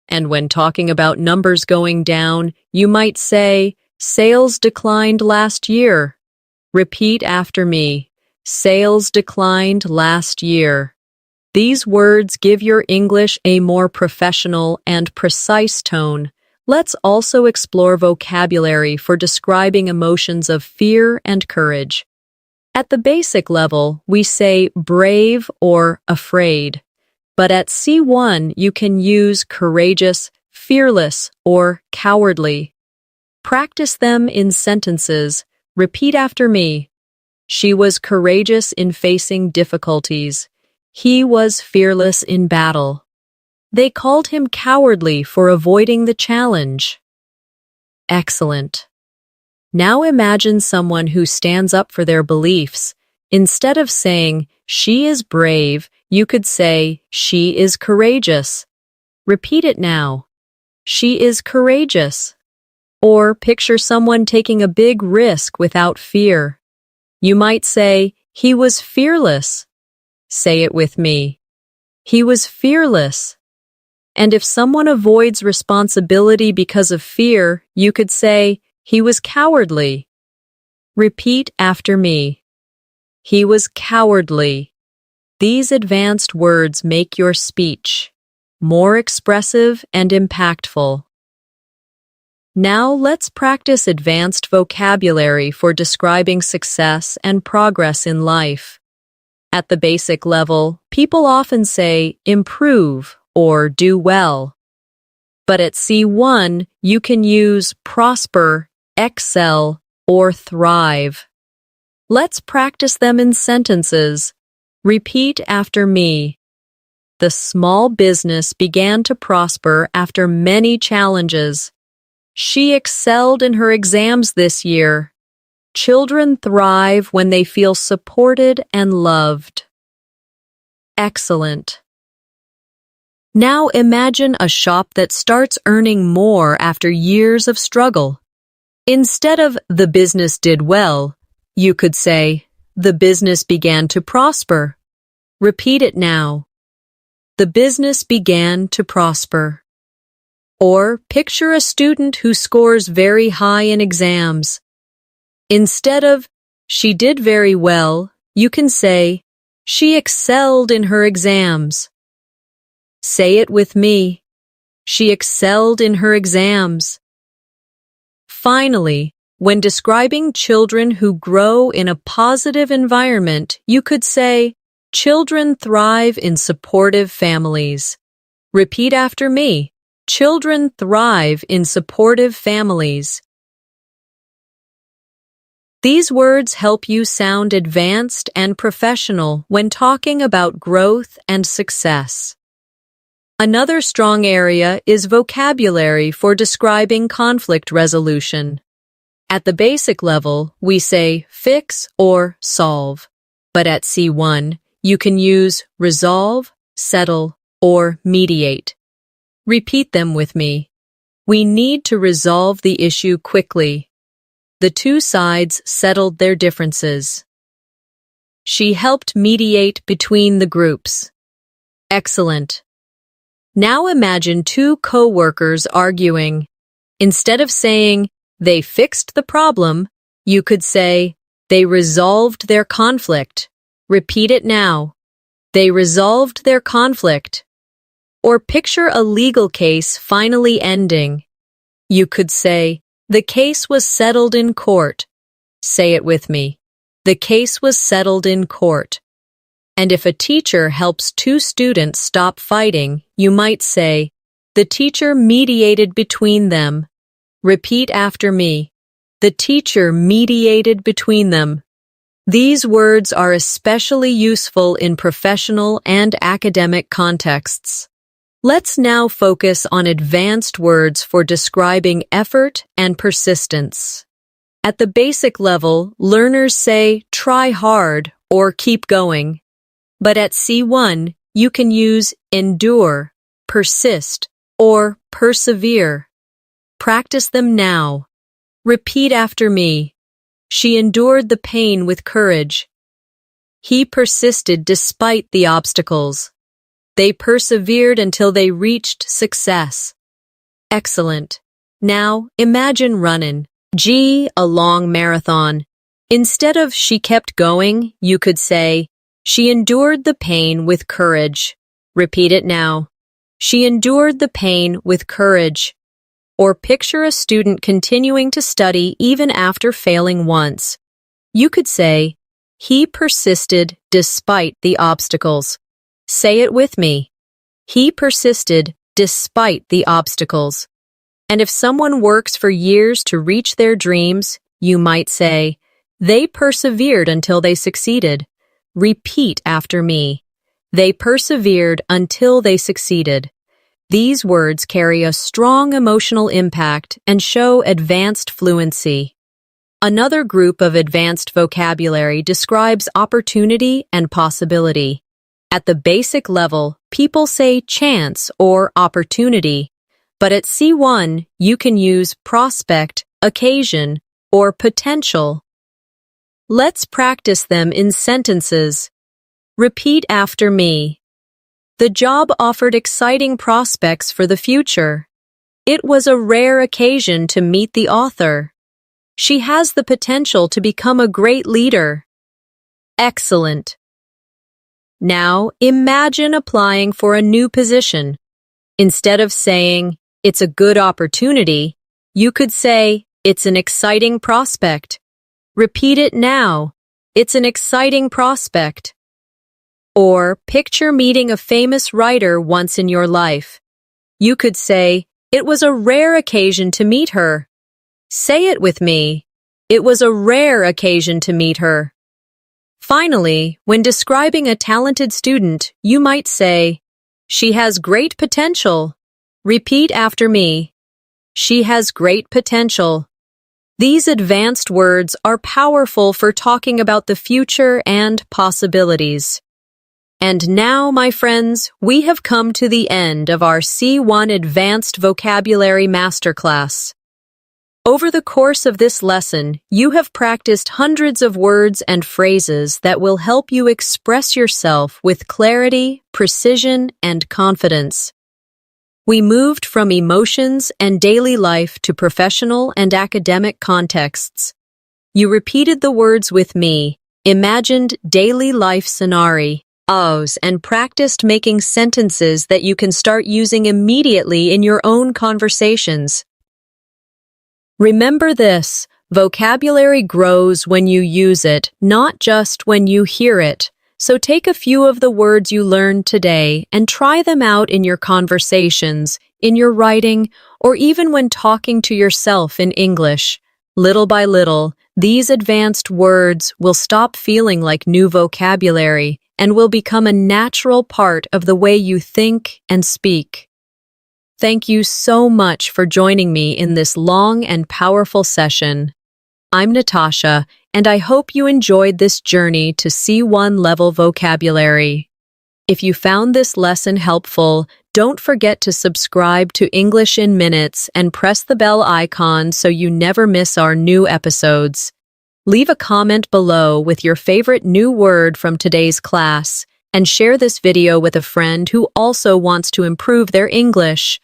And when talking about numbers going down, you might say, sales declined last year. Repeat after me. Sales declined last year. These words give your English a more professional and precise tone. Let's also explore vocabulary for describing emotions of fear and courage. At the basic level, we say brave or afraid. But at C1, you can use courageous, fearless, or cowardly. Practice them in sentences. Repeat after me. She was courageous in facing difficulties. He was fearless in battle. They called him cowardly for avoiding the challenge. Excellent. Now imagine someone who stands up for their beliefs. Instead of saying, she is brave, you could say, she is courageous. Repeat it now. She is courageous. Or picture someone taking a big risk without fear. You might say, he was fearless. Say it with me. He was fearless. And if someone avoids responsibility because of fear, you could say, he was cowardly. Repeat after me. He was cowardly. These advanced words make your speech more expressive and impactful. Now let's practice advanced vocabulary for describing success and progress in life. At the basic level, people often say improve or do well. But at C1, you can use prosper, excel, or thrive. Let's practice them in sentences. Repeat after me. The small business began to prosper after many challenges. She excelled in her exams this year. Children thrive when they feel supported and loved. Excellent. Now imagine a shop that starts earning more after years of struggle. Instead of the business did well, you could say, the business began to prosper. Repeat it now. The business began to prosper. Or picture a student who scores very high in exams. Instead of, she did very well, you can say, she excelled in her exams. Say it with me. She excelled in her exams. Finally, when describing children who grow in a positive environment, you could say, children thrive in supportive families. Repeat after me. Children thrive in supportive families. These words help you sound advanced and professional when talking about growth and success. Another strong area is vocabulary for describing conflict resolution. At the basic level, we say fix or solve. But at C1, you can use resolve, settle, or mediate. Repeat them with me. We need to resolve the issue quickly. The two sides settled their differences. She helped mediate between the groups. Excellent. Now imagine two co-workers arguing. Instead of saying, they fixed the problem, you could say, they resolved their conflict. Repeat it now. They resolved their conflict. Or picture a legal case finally ending. You could say, the case was settled in court. Say it with me. The case was settled in court. And if a teacher helps two students stop fighting, you might say, the teacher mediated between them. Repeat after me. The teacher mediated between them. These words are especially useful in professional and academic contexts. Let's now focus on advanced words for describing effort and persistence. At the basic level, learners say try hard or keep going. But at C1, you can use endure, persist, or persevere. Practice them now. Repeat after me. She endured the pain with courage. He persisted despite the obstacles. They persevered until they reached success. Excellent. Now, imagine running. A long marathon. Instead of she kept going, you could say, She endured the pain with courage. Repeat it now. She endured the pain with courage. Or picture a student continuing to study even after failing once. You could say, he persisted despite the obstacles. Say it with me. He persisted despite the obstacles. And if someone works for years to reach their dreams, you might say, they persevered until they succeeded. Repeat after me. They persevered until they succeeded. These words carry a strong emotional impact and show advanced fluency. Another group of advanced vocabulary describes opportunity and possibility. At the basic level, people say chance or opportunity, but at C1, you can use prospect, occasion, or potential. Let's practice them in sentences. Repeat after me. The job offered exciting prospects for the future. It was a rare occasion to meet the author. She has the potential to become a great leader. Excellent. Now, imagine applying for a new position. Instead of saying, it's a good opportunity, you could say, it's an exciting prospect. Repeat it now. It's an exciting prospect. Or picture meeting a famous writer once in your life. You could say, it was a rare occasion to meet her. Say it with me. It was a rare occasion to meet her. Finally, when describing a talented student, you might say, she has great potential. Repeat after me. She has great potential. These advanced words are powerful for talking about the future and possibilities. And now, my friends, we have come to the end of our C1 Advanced Vocabulary Masterclass. Over the course of this lesson, you have practiced hundreds of words and phrases that will help you express yourself with clarity, precision, and confidence. We moved from emotions and daily life to professional and academic contexts. You repeated the words with me, imagined daily life scenarios, and practiced making sentences that you can start using immediately in your own conversations. Remember this, vocabulary grows when you use it, not just when you hear it. So take a few of the words you learned today and try them out in your conversations, in your writing, or even when talking to yourself in English. Little by little, these advanced words will stop feeling like new vocabulary and will become a natural part of the way you think and speak. Thank you so much for joining me in this long and powerful session. I'm Natasha, and I hope you enjoyed this journey to C1 level vocabulary. If you found this lesson helpful, don't forget to subscribe to English in Minutes and press the bell icon so you never miss our new episodes. Leave a comment below with your favorite new word from today's class, and share this video with a friend who also wants to improve their English.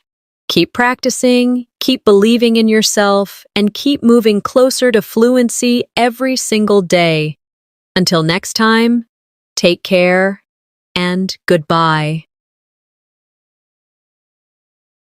Keep practicing, keep believing in yourself, and keep moving closer to fluency every single day. Until next time, take care and goodbye.